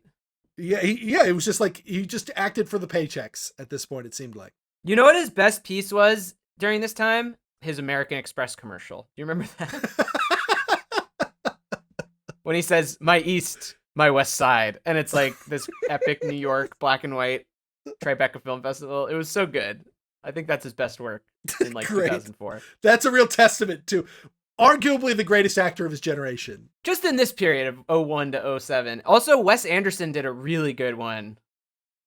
Yeah, it was just like, he just acted for the paychecks at this point, it seemed like. You know what his best piece was during this time? His American Express commercial. Do you remember that? When he says, my East, my West Side. And it's like this epic New York black and white Tribeca Film Festival. It was so good. I think that's his best work in like 2004. That's a real testament to arguably the greatest actor of his generation. Just in this period of 01 to 07. Also, Wes Anderson did a really good one.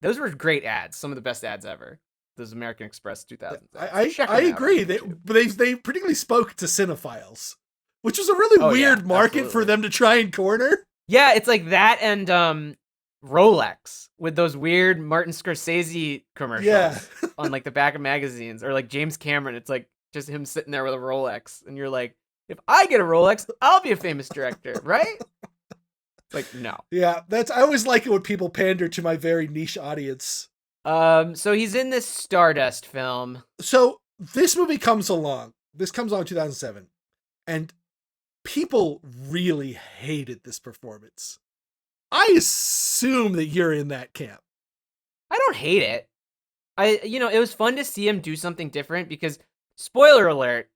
Those were great ads. Some of the best ads ever. Those American Express 2000. I agree. They particularly spoke to cinephiles, which was a really weird market for them to try and corner. Yeah, it's like that and Rolex with those weird Martin Scorsese commercials on like the back of magazines, or like James Cameron. It's like just him sitting there with a Rolex, and you're like, if I get a Rolex, I'll be a famous director, right? Like, no. Yeah, I always like it when people pander to my very niche audience. So he's in this Stardust film. So this movie comes along. This comes on in 2007, and people really hated this performance. I assume that you're in that camp. I don't hate it. It was fun to see him do something different because, spoiler alert,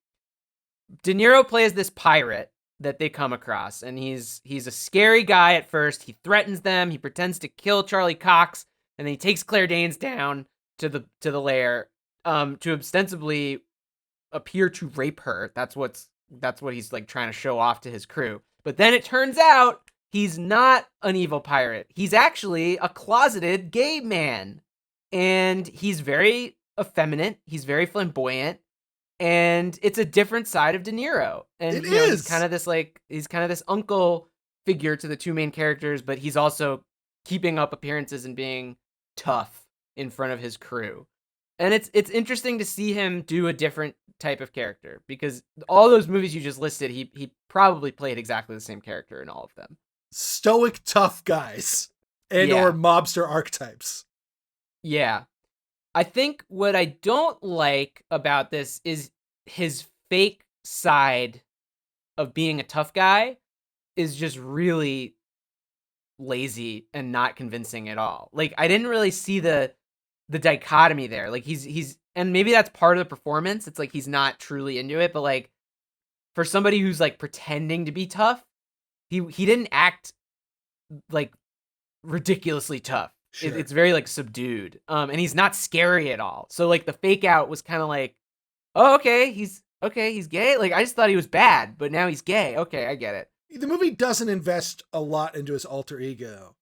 De Niro plays this pirate that they come across, and he's a scary guy at first. He threatens them. He pretends to kill Charlie Cox, and then he takes Claire Danes down to the lair to ostensibly appear to rape her. That's what he's like trying to show off to his crew. But then it turns out he's not an evil pirate. He's actually a closeted gay man. And he's very effeminate. He's very flamboyant. And it's a different side of De Niro. And he's kind of this uncle figure to the two main characters, but he's also keeping up appearances and being tough in front of his crew. And it's interesting to see him do a different type of character, because all those movies you just listed, he probably played exactly the same character in all of them. stoic tough guys and or mobster archetypes. Yeah. I think what I don't like about this is his fake side of being a tough guy is just really lazy and not convincing at all. Like, I didn't really see the dichotomy there. Like, he's and maybe that's part of the performance. It's like he's not truly into it, but like for somebody who's like pretending to be tough, he didn't act like ridiculously tough. Sure. It's very like subdued. And he's not scary at all. So like the fake out was kind of like, oh, okay, he's gay. Like I just thought he was bad, but now he's gay. Okay, I get it. The movie doesn't invest a lot into his alter ego.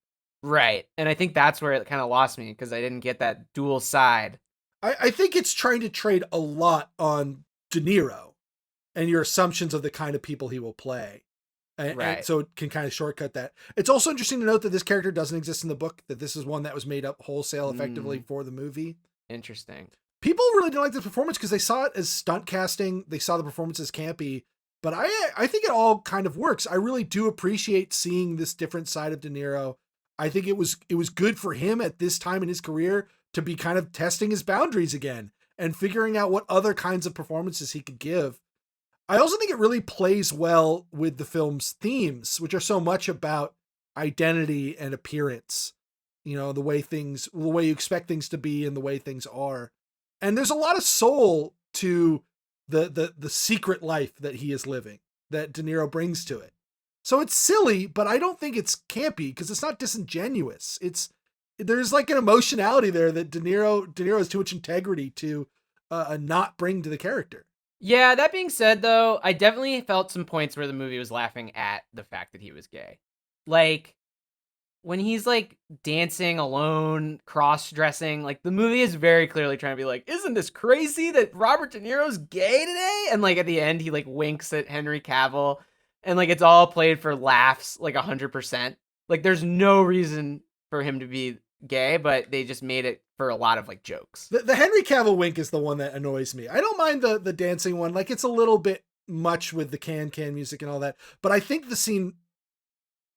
Right. And I think that's where it kind of lost me because I didn't get that dual side. I think it's trying to trade a lot on De Niro and your assumptions of the kind of people he will play. And so it can kind of shortcut that. It's also interesting to note that this character doesn't exist in the book, that this is one that was made up wholesale effectively for the movie. Interesting. People really didn't like the performance because they saw it as stunt casting. They saw the performance as campy, but I think it all kind of works. I really do appreciate seeing this different side of De Niro. I think it was good for him at this time in his career to be kind of testing his boundaries again and figuring out what other kinds of performances he could give. I also think it really plays well with the film's themes, which are so much about identity and appearance. You know, the way you expect things to be and the way things are. And there's a lot of soul to the secret life that he is living, that De Niro brings to it. So it's silly, but I don't think it's campy because it's not disingenuous. There's like an emotionality there that De Niro has too much integrity to not bring to the character. Yeah, that being said, though, I definitely felt some points where the movie was laughing at the fact that he was gay. Like, when he's, like, dancing alone, cross-dressing, like, the movie is very clearly trying to be like, isn't this crazy that Robert De Niro's gay today? And, like, at the end, he, like, winks at Henry Cavill, and, like, it's all played for laughs, like, 100%. Like, there's no reason for him to be gay, but they just made it for a lot of like jokes. The Henry Cavill wink is the one that annoys me. I don't mind the dancing one. Like it's a little bit much with the can music and all that, but I think the scene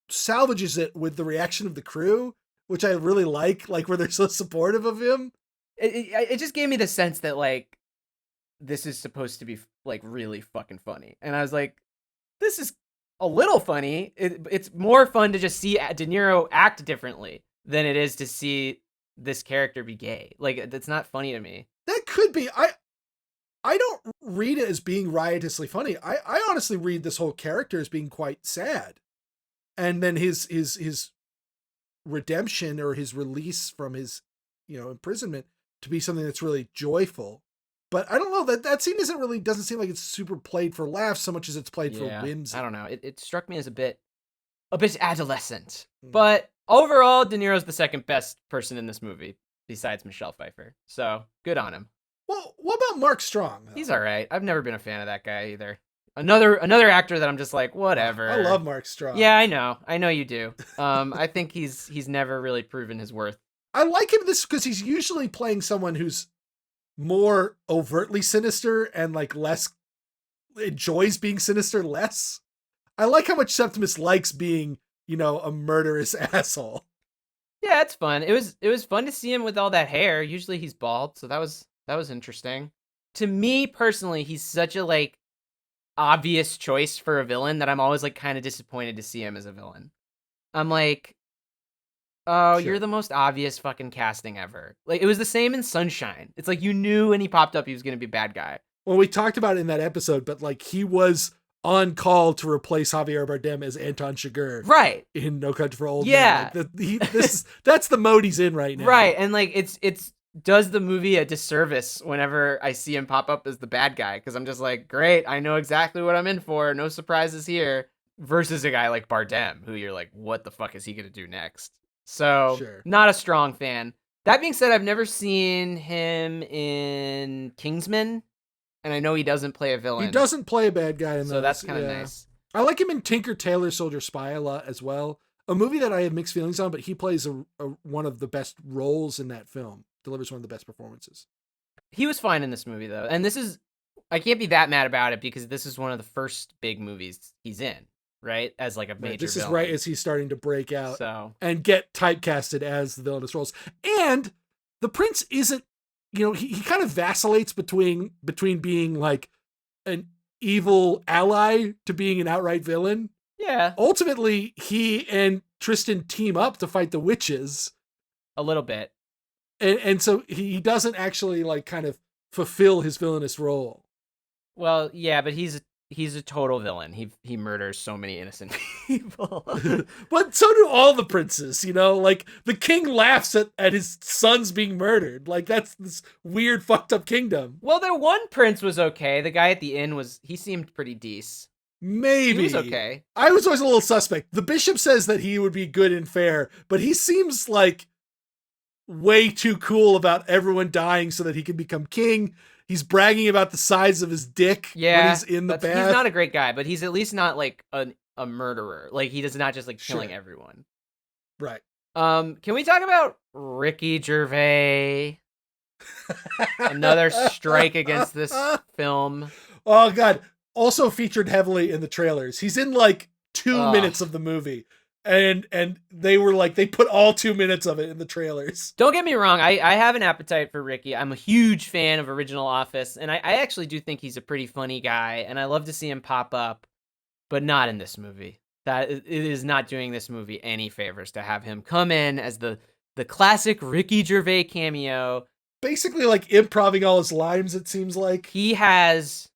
salvages it with the reaction of the crew, which I really like where they're so supportive of him. It just gave me the sense that like this is supposed to be like really fucking funny, and I was like, this is a little funny. It's more fun to just see De Niro act differently than it is to see this character be gay. Like, it's not funny to me. That could be. I don't read it as being riotously funny. I honestly read this whole character as being quite sad. And then his redemption or his release from his, imprisonment to be something that's really joyful. But I don't know, that scene doesn't seem like it's super played for laughs so much as it's played for whimsy. I don't know. It struck me as a bit adolescent. But overall, De Niro's the second best person in this movie besides Michelle Pfeiffer. So good on him. Well, what about Mark Strong, though? He's all right. I've never been a fan of that guy either. Another actor that I'm just like, whatever. I love Mark Strong. Yeah, I know you do. I think he's never really proven his worth. I like him this because he's usually playing someone who's more overtly sinister and like less enjoys being sinister less. I like how much Septimus likes being, a murderous asshole. Yeah, it's fun. It was fun to see him with all that hair. Usually he's bald, so that was interesting. To me personally, he's such a like obvious choice for a villain that I'm always like kind of disappointed to see him as a villain. I'm like, oh, Sure. You're the most obvious fucking casting ever. Like, it was the same in Sunshine. It's like you knew when he popped up he was going to be a bad guy. Well, we talked about it in that episode, but like he was on call to replace Javier Bardem as Anton Chigurh. Right. In No Country for Old Yeah. Men. Like that's the mode he's in right now. Right. And like it's does the movie a disservice whenever I see him pop up as the bad guy, because I'm just like, great, I know exactly what I'm in for. No surprises here. Versus a guy like Bardem, who you're like, what the fuck is he going to do next? So, Sure. Not a strong fan. That being said, I've never seen him in Kingsman, and I know he doesn't play a villain. He doesn't play a bad guy in so those. that's kind of nice. I like him in Tinker Tailor Soldier Spy a lot as well. A movie that I have mixed feelings on, but he plays one of the best roles in that film. Delivers one of the best performances. He was fine in this movie, though. And I can't be that mad about it because this is one of the first big movies he's in. right? As like a major This is villain. right as he's starting to break out So and get typecasted as the villainous roles. And the prince isn't, he kind of vacillates between being like an evil ally to being an outright villain. yeah, Ultimately, he and Tristan team up to fight the witches. a little bit. And so he doesn't actually like kind of fulfill his villainous role. Well, yeah, but he's a total villain. He murders so many innocent people. But so do all the princes, like the king laughs at his sons being murdered. Like that's this weird fucked up kingdom. Well, the one prince was okay. The guy at the inn he seemed pretty decent. Maybe. He was okay. I was always a little suspect. The bishop says that he would be good and fair, but he seems like way too cool about everyone dying so that he can become king. He's bragging about the size of his dick when he's in the bath. He's not a great guy, but he's at least not like a murderer. Like he does not just like killing everyone. Right. Can we talk about Ricky Gervais? Another strike against this film. Oh God. Also featured heavily in the trailers. He's in like 2 minutes of the movie. And they were like, they put all 2 minutes of it in the trailers. Don't get me wrong. I have an appetite for Ricky. I'm a huge fan of Original Office. And I actually do think he's a pretty funny guy. And I love to see him pop up, but not in this movie. It is not doing this movie any favors to have him come in as the classic Ricky Gervais cameo. Basically like improvising all his lines, it seems like. He has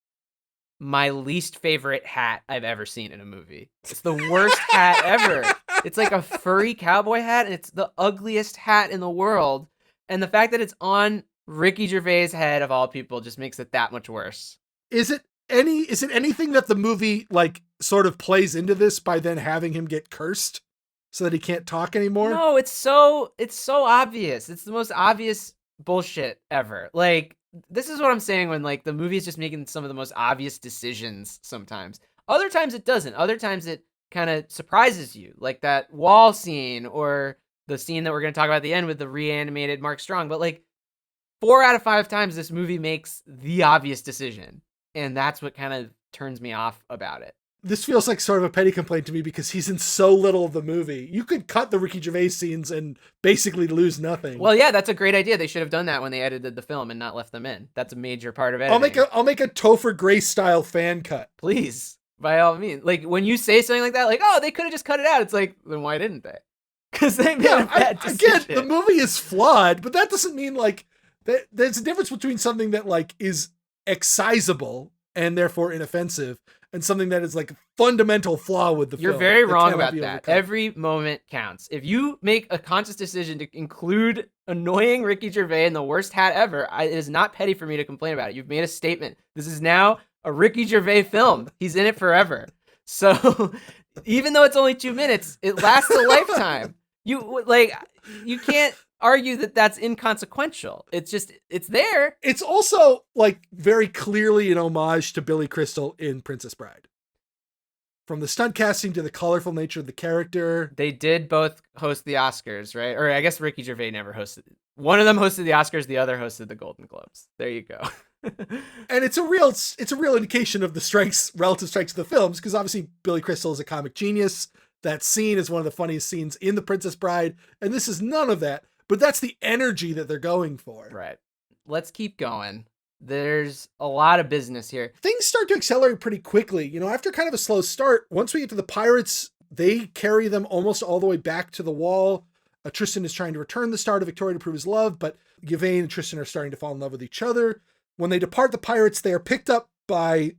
my least favorite hat I've ever seen in a movie. It's the worst hat ever. It's like a furry cowboy hat, and it's the ugliest hat in the world. And the fact that it's on Ricky Gervais' head of all people just makes it that much worse. Is it anything that the movie like sort of plays into this by then having him get cursed so that he can't talk anymore? No, it's so obvious. It's the most obvious bullshit ever. Like, this is what I'm saying when like the movie is just making some of the most obvious decisions sometimes. Other times it doesn't. Other times it kind of surprises you, like that wall scene or the scene that we're going to talk about at the end with the reanimated Mark Strong. But like 4 out of 5 times this movie makes the obvious decision. And that's what kind of turns me off about it. This feels like sort of a petty complaint to me because he's in so little of the movie. You could cut the Ricky Gervais scenes and basically lose nothing. Well, yeah, that's a great idea. They should have done that when they edited the film and not left them in. That's a major part of editing. I'll make a Topher Grace style fan cut. Please, by all means. Like when you say something like that, like, oh, they could have just cut it out. It's like, then why didn't they? Because they made a bad decision. Again, the movie is flawed, but that doesn't mean like that. There's a difference between something that like is excisable and therefore inoffensive, and something that is like a fundamental flaw with the film. You're very wrong about that. Every moment counts. If you make a conscious decision to include annoying Ricky Gervais in the worst hat ever, it is not petty for me to complain about it. You've made a statement. This is now a Ricky Gervais film. He's in it forever. So even though it's only 2 minutes, it lasts a lifetime. You can't argue that that's inconsequential. It's there. It's also like very clearly an homage to Billy Crystal in Princess Bride. From the stunt casting to the colorful nature of the character. They did both host the Oscars, right? Or I guess Ricky Gervais never hosted. One of them hosted the Oscars, the other hosted the Golden Globes. There you go. And it's a real indication of the relative strengths of the films, because obviously Billy Crystal is a comic genius. That scene is one of the funniest scenes in The Princess Bride, and this is none of that. But that's the energy that they're going for. Right. Let's keep going. There's a lot of business here. Things start to accelerate pretty quickly. After kind of a slow start, once we get to the pirates, they carry them almost all the way back to the wall. Tristan is trying to return the star to Victoria to prove his love, but Yvain and Tristan are starting to fall in love with each other. When they depart the pirates, they are picked up by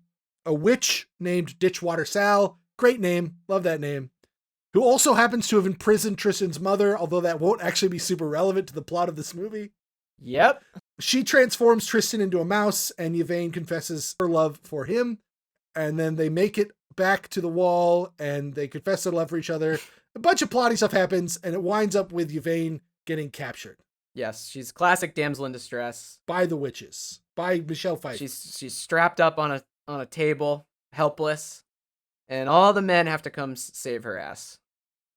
a witch named Ditchwater Sal. Great name. Love that name. Who also happens to have imprisoned Tristan's mother, although that won't actually be super relevant to the plot of this movie. Yep. She transforms Tristan into a mouse, and Yvain confesses her love for him. And then they make it back to the wall, and they confess their love for each other. A bunch of plotty stuff happens, and it winds up with Yvain getting captured. Yes, she's classic damsel in distress. By the witches. By Michelle Pfeiffer. She's strapped up on a table, helpless, and all the men have to come save her ass.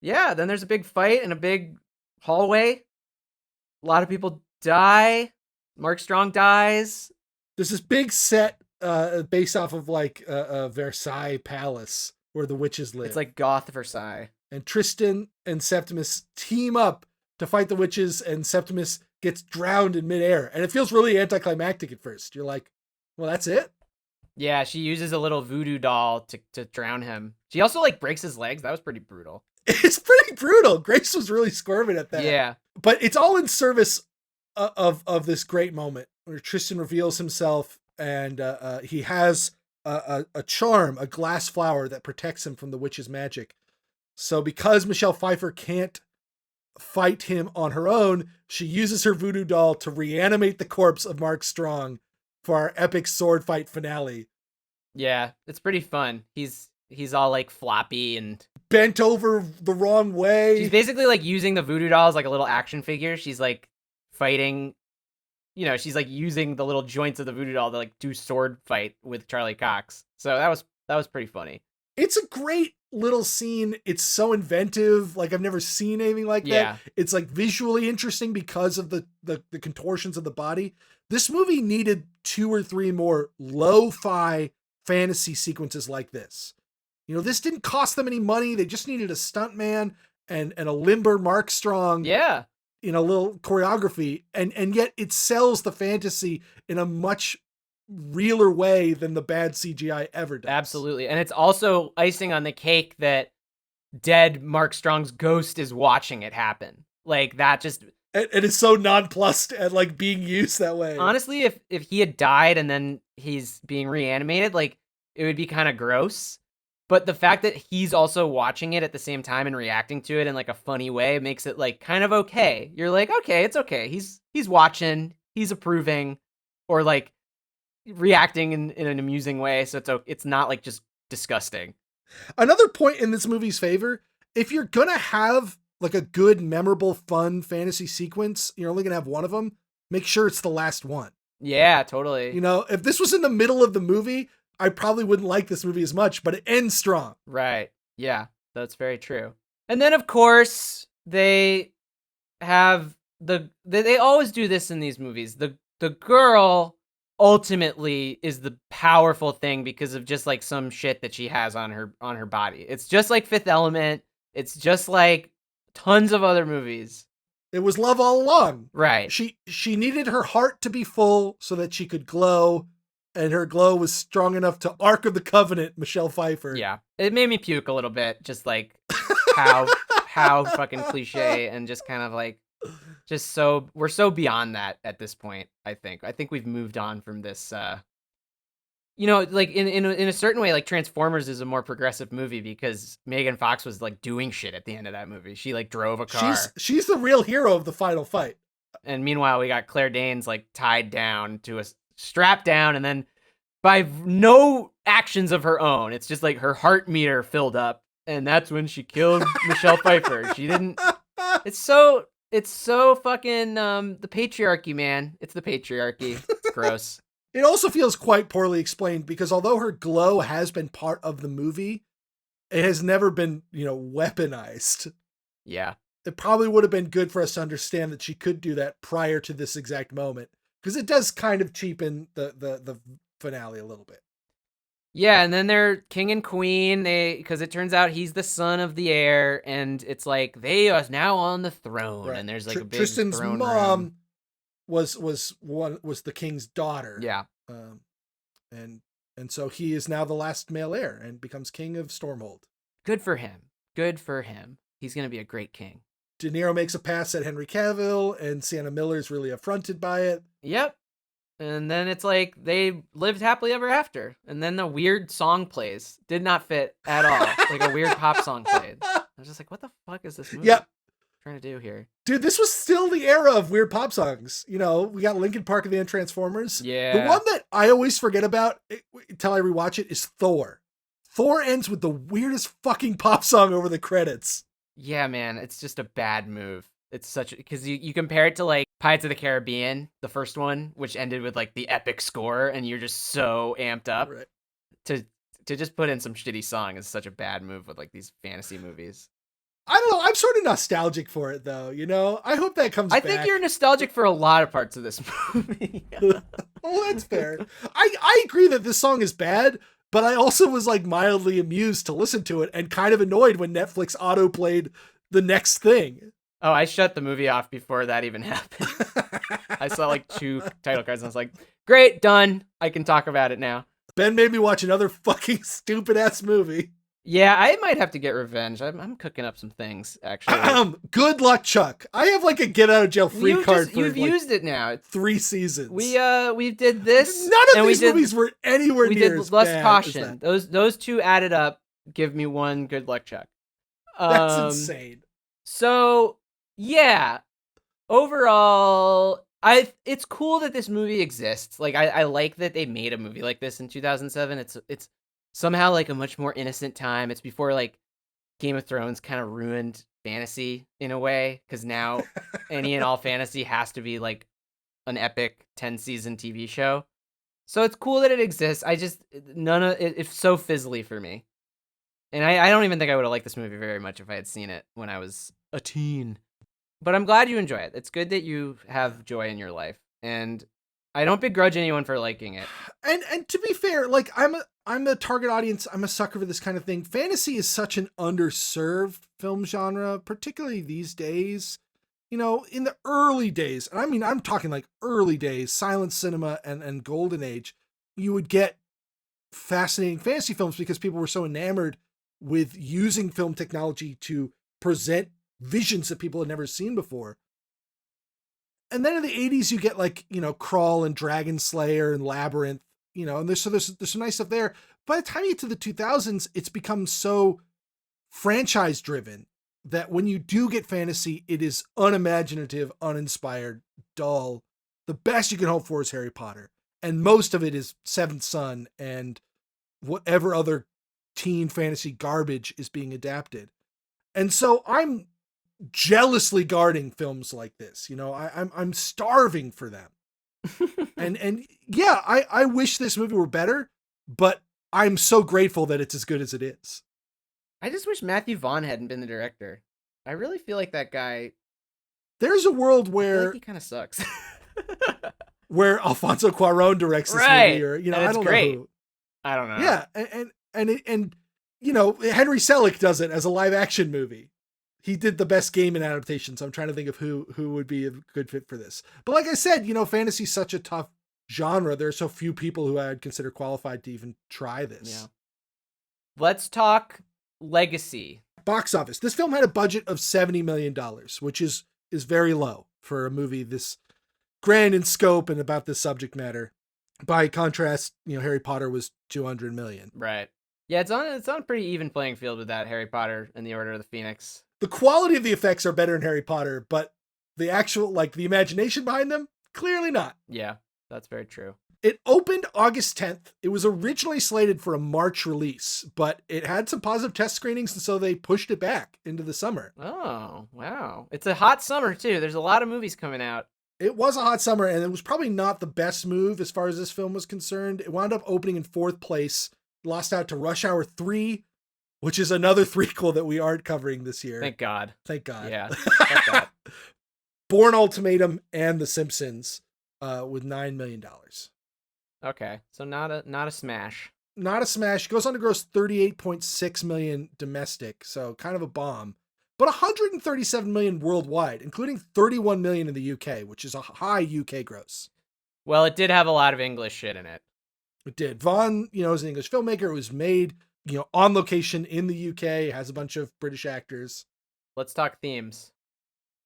Yeah, then there's a big fight in a big hallway. A lot of people die. Mark Strong dies. There's this big set based off of like a Versailles palace where the witches live. It's like Goth Versailles. And Tristan and Septimus team up to fight the witches, and Septimus gets drowned in midair. And it feels really anticlimactic at first. You're like, well, that's it? Yeah, she uses a little voodoo doll to drown him. She also like breaks his legs. That was pretty brutal. It's pretty brutal. Grace was really squirming at that. Yeah. But it's all in service of this great moment where Tristan reveals himself, and he has a charm, a glass flower that protects him from the witch's magic. So because Michelle Pfeiffer can't fight him on her own, she uses her voodoo doll to reanimate the corpse of Mark Strong for our epic sword fight finale. Yeah, it's pretty fun. He's all like floppy and bent over the wrong way. She's basically like using the voodoo doll as like a little action figure. She's like fighting, she's like using the little joints of the voodoo doll to like do sword fight with Charlie Cox. So that was pretty funny. It's a great little scene. It's so inventive. Like I've never seen anything like that. It's like visually interesting because of the contortions of the body. This movie needed 2 or 3 more lo-fi fantasy sequences like this. This didn't cost them any money. They just needed a stuntman and a limber Mark Strong. Yeah. In a little choreography. And yet it sells the fantasy in a much realer way than the bad CGI ever does. Absolutely. And it's also icing on the cake that dead Mark Strong's ghost is watching it happen. Like that just... And it's so nonplussed at like being used that way. Honestly, if he had died and then he's being reanimated, like it would be kind of gross. But the fact that he's also watching it at the same time and reacting to it in like a funny way makes it like kind of okay. You're like, okay, it's okay. He's watching, he's approving, or like reacting in an amusing way. So it's not like just disgusting. Another point in this movie's favor, if you're gonna have like a good, memorable, fun fantasy sequence, you're only gonna have one of them, make sure it's the last one. Yeah, totally. If this was in the middle of the movie, I probably wouldn't like this movie as much, but it ends strong. Right. Yeah, that's very true. And then of course they have they always do this in these movies. The girl ultimately is the powerful thing because of just like some shit that she has on her body. It's just like Fifth Element. It's just like tons of other movies. It was love all along. Right. She needed her heart to be full so that she could glow, and her glow was strong enough to Ark of the Covenant Michelle Pfeiffer. Yeah. It made me puke a little bit, just like how fucking cliche and just kind of like we're so beyond that at this point, I think. I think we've moved on from this like in a certain way, like Transformers is a more progressive movie because Megan Fox was like doing shit at the end of that movie. She like drove a car. She's the real hero of the final fight. And meanwhile, we got Claire Danes like tied down to a strap down, and then by no actions of her own, it's just like her heart meter filled up, and that's when she killed Michelle Pfeiffer. She didn't. It's so fucking the patriarchy, man. It's the patriarchy. It's gross. It also feels quite poorly explained because although her glow has been part of the movie, it has never been, weaponized. Yeah. It probably would have been good for us to understand that she could do that prior to this exact moment, because it does kind of cheapen the finale a little bit. Yeah, and then they're king and queen, because it turns out he's the son of the heir, and it's like they are now on the throne, right. And there's like a big Tristan's throne mom room. was the king's daughter. Yeah. And so he is now the last male heir and becomes king of Stormhold. Good for him. Good for him. He's going to be a great king. De Niro makes a pass at Henry Cavill, and Sienna Miller's really affronted by it. Yep. And then it's like they lived happily ever after. And then the weird song plays. Did not fit at all. Like a weird pop song played. I was just like, what the fuck is this movie trying to do here? Dude, this was still the era of weird pop songs. We got Linkin Park at the end, Transformers. Yeah. The one that I always forget about until I rewatch it is Thor. Thor ends with the weirdest fucking pop song over the credits. Yeah, man. It's just a bad move. It's such because you compare it to like Pirates of the Caribbean, the first one, which ended with like the epic score, and you're just so amped up to just put in some shitty song is such a bad move with like these fantasy movies. I don't know. I'm sort of nostalgic for it though. I hope that comes back. I think you're nostalgic for a lot of parts of this movie. Well, that's fair. I agree that this song is bad, But I also was like mildly amused to listen to it and kind of annoyed when Netflix auto-played the next thing. Oh, I shut the movie off before that even happened. I saw like 2 title cards and I was like, great, done. I can talk about it now. Ben made me watch another fucking stupid-ass movie. Yeah, I might have to get revenge. I'm cooking up some things, actually. Good luck, Chuck. I have like a get-out-of-jail-free card for You've like used it now. 3 seasons. We did this. None of these movies were anywhere we near did as Lust bad Caution. as that. Those 2 added up give me 1 good luck, Chuck. That's insane. So, yeah. Overall, it's cool that this movie exists. Like I like that they made a movie like this in 2007. It's somehow like a much more innocent time. It's before like Game of Thrones kind of ruined fantasy in a way, because now any and all fantasy has to be like an epic 10-season TV show. So it's cool that it exists. I just it's so fizzly for me. And I don't even think I would have liked this movie very much if I had seen it when I was a teen. But I'm glad you enjoy it. It's good that you have joy in your life. And I don't begrudge anyone for liking it. And to be fair, like I'm a target audience. I'm a sucker for this kind of thing. Fantasy is such an underserved film genre, particularly these days. You know, in the early days, and I mean, I'm talking like early days, silent cinema and golden age, you would get fascinating fantasy films because people were so enamored with using film technology to present visions that people had never seen before. And then in the 80s, you get like, you know, Crawl and Dragon Slayer and Labyrinth, you know, and there's some nice stuff there. By the time you get to the 2000s, it's become so franchise driven that when you do get fantasy, it is unimaginative, uninspired, dull. The best you can hope for is Harry Potter. And most of it is Seventh Son and whatever other teen fantasy garbage is being adapted. And so I'm jealously guarding films like this. You know, I'm starving for them. and yeah, I wish this movie were better, but I'm so grateful that it's as good as it is. I just wish Matthew Vaughn hadn't been the director. I really feel like that guy. There's a world I feel where like he kind of sucks. where Alfonso Cuarón directs this movie, or you know, I don't know who. I don't know. Yeah, and you know, Henry Selick does it as a live action movie. He did the Best Gaiman adaptation, so I'm trying to think of who would be a good fit for this. But like I said, you know, fantasy is such a tough genre. There are so few people who I'd consider qualified to even try this. Yeah. Let's talk legacy. Box office. This film had a budget of $70 million, which is very low for a movie this grand in scope and about this subject matter. By contrast, you know, Harry Potter was $200 million. Right. Yeah, it's on a pretty even playing field with that Harry Potter and the Order of the Phoenix. The quality of the effects are better in Harry Potter, but the actual, like, the imagination behind them, clearly not. Yeah, that's very true. It opened August 10th. It was originally slated for a March release, but it had some positive test screenings, and so they pushed it back into the summer. Oh, wow. It's a hot summer, too. There's a lot of movies coming out. It was a hot summer, and it was probably not the best move as far as this film was concerned. It wound up opening in 4th place, lost out to Rush Hour 3, which is another threequel that we aren't covering this year. Thank God. Thank God. Yeah. Fuck that. Bourne Ultimatum and The Simpsons with $9 million. Okay, so not a smash. Not a smash. Goes on to gross $38.6 million domestic, so kind of a bomb. But $137 million worldwide, including $31 million in the UK, which is a high UK gross. Well, it did have a lot of English shit in it. It did. Vaughn, you know, is an English filmmaker. It was made, you know, on location in the UK. It has a bunch of British actors. Let's talk themes.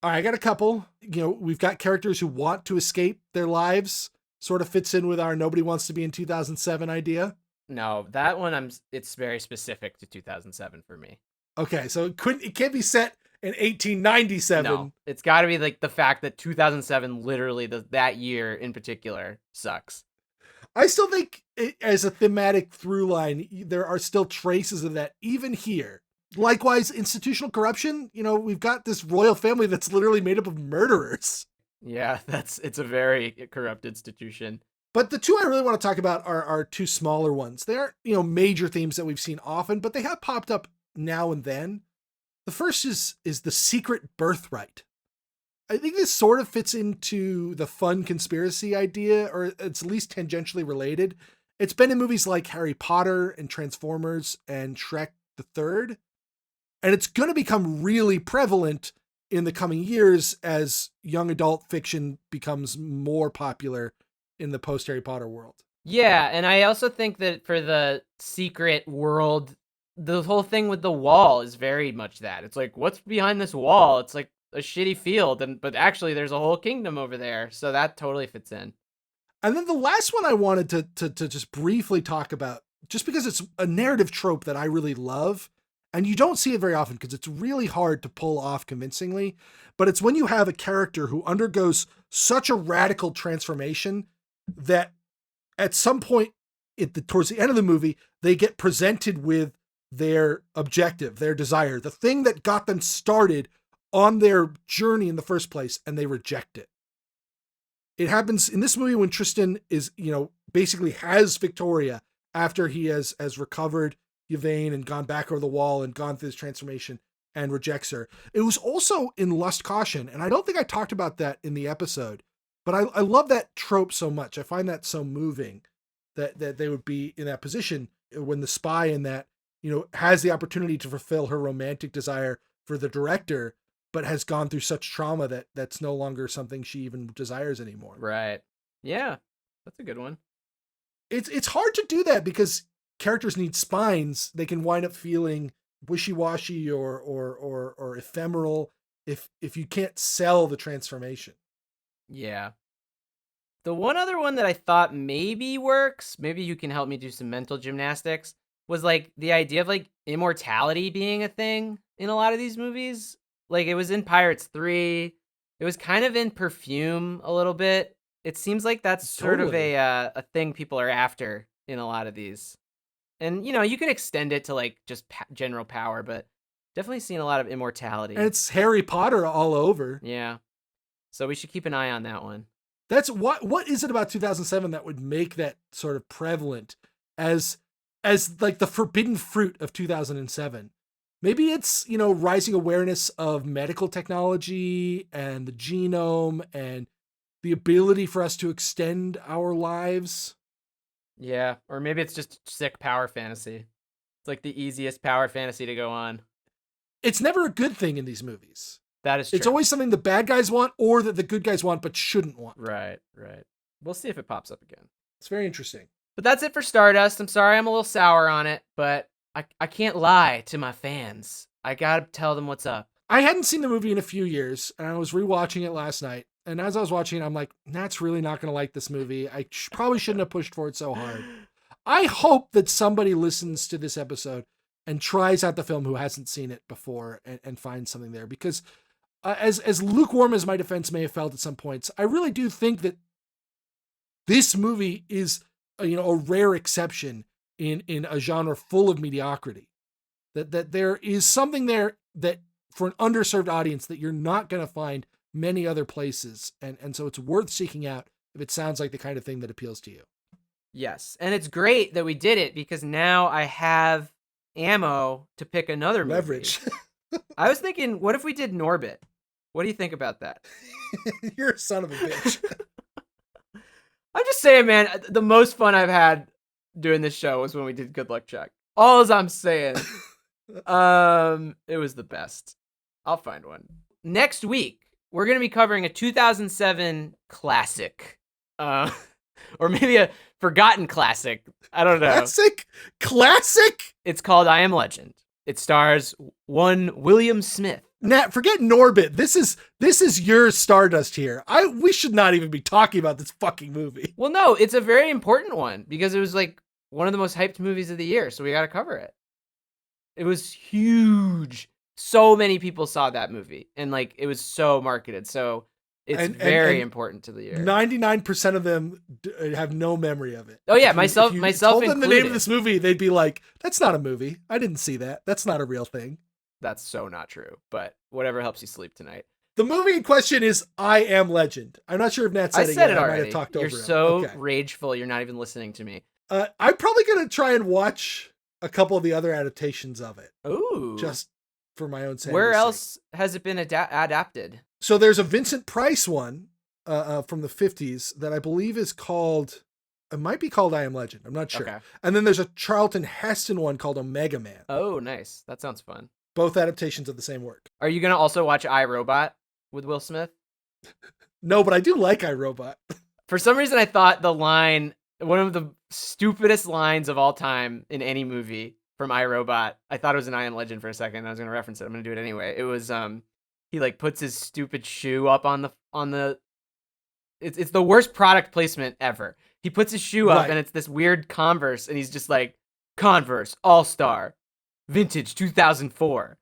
All right, I got a couple. You know, we've got characters who want to escape their lives. Sort of fits in with our nobody wants to be in 2007 idea. No, that one it's very specific to 2007 for me. Okay, so it can't be set in 1897. No, it's got to be like the fact that 2007, literally that year in particular, sucks. I still think as a thematic through line, there are still traces of that even here. Likewise, institutional corruption. You know, we've got this royal family that's literally made up of murderers. Yeah, it's a very corrupt institution. But the two I really want to talk about are two smaller ones. They aren't, you know, major themes that we've seen often, but they have popped up now and then. The first is the secret birthright. I think this sort of fits into the fun conspiracy idea, or it's at least tangentially related. It's been in movies like Harry Potter and Transformers and Shrek the Third. And it's going to become really prevalent in the coming years as young adult fiction becomes more popular in the post-Harry Potter world. Yeah, and I also think that for the secret world, the whole thing with the wall is very much that. It's like, what's behind this wall? It's like a shitty field, but actually there's a whole kingdom over there. So that totally fits in. And then the last one I wanted to just briefly talk about, just because it's a narrative trope that I really love, and you don't see it very often because it's really hard to pull off convincingly, but it's when you have a character who undergoes such a radical transformation that at some point towards the end of the movie, they get presented with their objective, their desire, the thing that got them started on their journey in the first place, and they reject it. It happens in this movie when Tristan is, basically has Victoria after he has recovered Yvain and gone back over the wall and gone through this transformation and rejects her. It was also in Lust Caution, and I don't think I talked about that in the episode, but I love that trope so much. I find that so moving that they would be in that position when the spy in that, has the opportunity to fulfill her romantic desire for the director, but has gone through such trauma that that's no longer something she even desires anymore. Right. Yeah, that's a good one. It's hard to do that because characters need spines. They can wind up feeling wishy-washy or ephemeral if you can't sell the transformation. Yeah. The one other one that I thought maybe works, maybe you can help me do some mental gymnastics, was like the idea of like immortality being a thing in a lot of these movies. Like it was in Pirates 3. It was kind of in Perfume a little bit. It seems like that's sort of a thing people are after in a lot of these. And, you can extend it to like just general power, but definitely seen a lot of immortality. And it's Harry Potter all over. Yeah. So we should keep an eye on that one. That's what is it about 2007 that would make that sort of prevalent as like the forbidden fruit of 2007? Maybe it's, rising awareness of medical technology and the genome and the ability for us to extend our lives. Yeah, or maybe it's just sick power fantasy. It's like the easiest power fantasy to go on. It's never a good thing in these movies. That is true. It's always something the bad guys want or that the good guys want but shouldn't want. Right. We'll see if it pops up again. It's very interesting. But that's it for Stardust. I'm sorry I'm a little sour on it, but I can't lie to my fans. I gotta tell them what's up. I hadn't seen the movie in a few years, and I was rewatching it last night. And as I was watching it, I'm like, Nat's really not going to like this movie. I probably shouldn't have pushed for it so hard. I hope that somebody listens to this episode and tries out the film who hasn't seen it before and finds something there. Because as lukewarm as my defense may have felt at some points, I really do think that this movie is a rare exception in a genre full of mediocrity. That there is something there that for an underserved audience that you're not going to find many other places. And so it's worth seeking out if it sounds like the kind of thing that appeals to you. Yes. And it's great that we did it because now I have ammo to pick another movie. Leverage. I was thinking, what if we did Norbit? What do you think about that? You're a son of a bitch. I'm just saying, man, the most fun I've had doing this show was when we did Good Luck Chuck. All as I'm saying. It was the best. I'll find one. Next week, we're going to be covering a 2007 classic. Or maybe a forgotten classic. I don't know. Classic? It's called I Am Legend. It stars one William Smith. Nat, forget Norbit. This is your Stardust here. We should not even be talking about this fucking movie. Well, no, it's a very important one because it was like one of the most hyped movies of the year, so we got to cover it. It was huge. So many people saw that movie, and like it was so marketed. So it's very important to the year. 99% of them have no memory of it. Oh yeah, if myself told included. them the name of this movie, they'd be like, "That's not a movie. I didn't see that. That's not a real thing." That's so not true. But whatever helps you sleep tonight. The movie in question is I Am Legend. I'm not sure if Nat said it yet. It already. I might have talked over You're him. so rageful. You're not even listening to me. I'm probably gonna try and watch a couple of the other adaptations of it. Ooh. Just for my own sake. Where else has it been adapted? So there's a Vincent Price one from the 50s that I believe is called It might be called I Am Legend. I'm not sure. Okay. And then there's a Charlton Heston one called Omega Man. Oh, nice. That sounds fun. Both adaptations of the same work. Are you gonna also watch iRobot with Will Smith? No, but I do like iRobot. For some reason, I thought the line, one of the stupidest lines of all time in any movie from iRobot, I thought it was an I Am Legend for a second. I was gonna reference it. I'm gonna do it anyway. It was he like puts his stupid shoe up on the. It's the worst product placement ever. He puts his shoe up and it's this weird Converse, and he's just like, Converse All-Star, vintage 2004,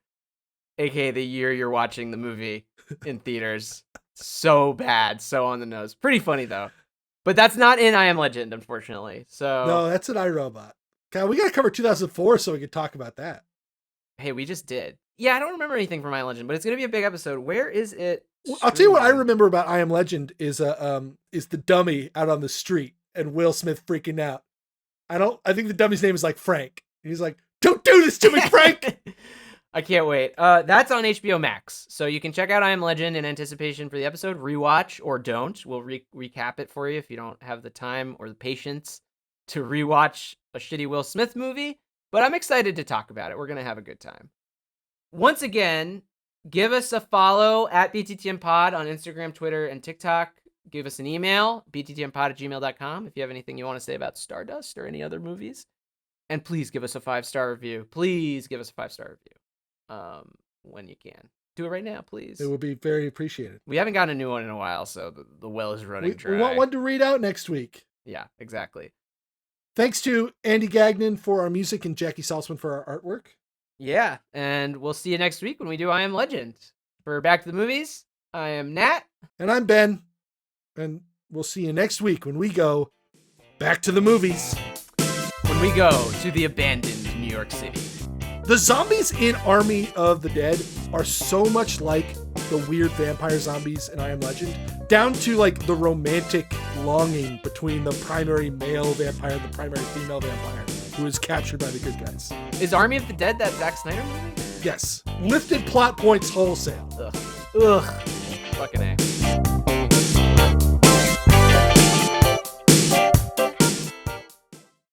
aka the year you're watching the movie in theaters. So bad, so on the nose. Pretty funny though, but that's not in I Am Legend, unfortunately. So No, that's an iRobot. God, we got to cover 2004 so we can talk about that. Hey, we just did. Yeah, I don't remember anything from I Am Legend, but it's gonna be a big episode. Where is it? Well, I'll tell you what I remember about I Am Legend is the dummy out on the street and Will Smith freaking out. I think the dummy's name is like Frank. He's like, "Don't do this to me, Frank." I can't wait. That's on HBO Max, so you can check out I Am Legend in anticipation for the episode. Rewatch or don't. We'll recap it for you if you don't have the time or the patience to rewatch a shitty Will Smith movie. But I'm excited to talk about it. We're gonna have a good time. Once again, give us a follow at BttMPod on Instagram, Twitter, and TikTok. Give us an email, bttmpod@gmail.com, if you have anything you want to say about Stardust or any other movies. And please give us a 5-star review. Please give us a 5-star review when you can. Do it right now, please. It would be very appreciated. We haven't gotten a new one in a while, so the well is running dry. We want one to read out next week. Yeah, exactly. Thanks to Andy Gagnon for our music and Jackie Salzman for our artwork. Yeah, and we'll see you next week when we do I Am Legend. For Back to the Movies, I am Nat. And I'm Ben. And we'll see you next week when we go back to the movies. When we go to the abandoned New York City. The zombies in Army of the Dead are so much like the weird vampire zombies in I Am Legend, down to like the romantic longing between the primary male vampire and the primary female vampire who is captured by the good guys. Is Army of the Dead that Zack Snyder movie? Yes. Lifted plot points wholesale. Ugh. Fucking A.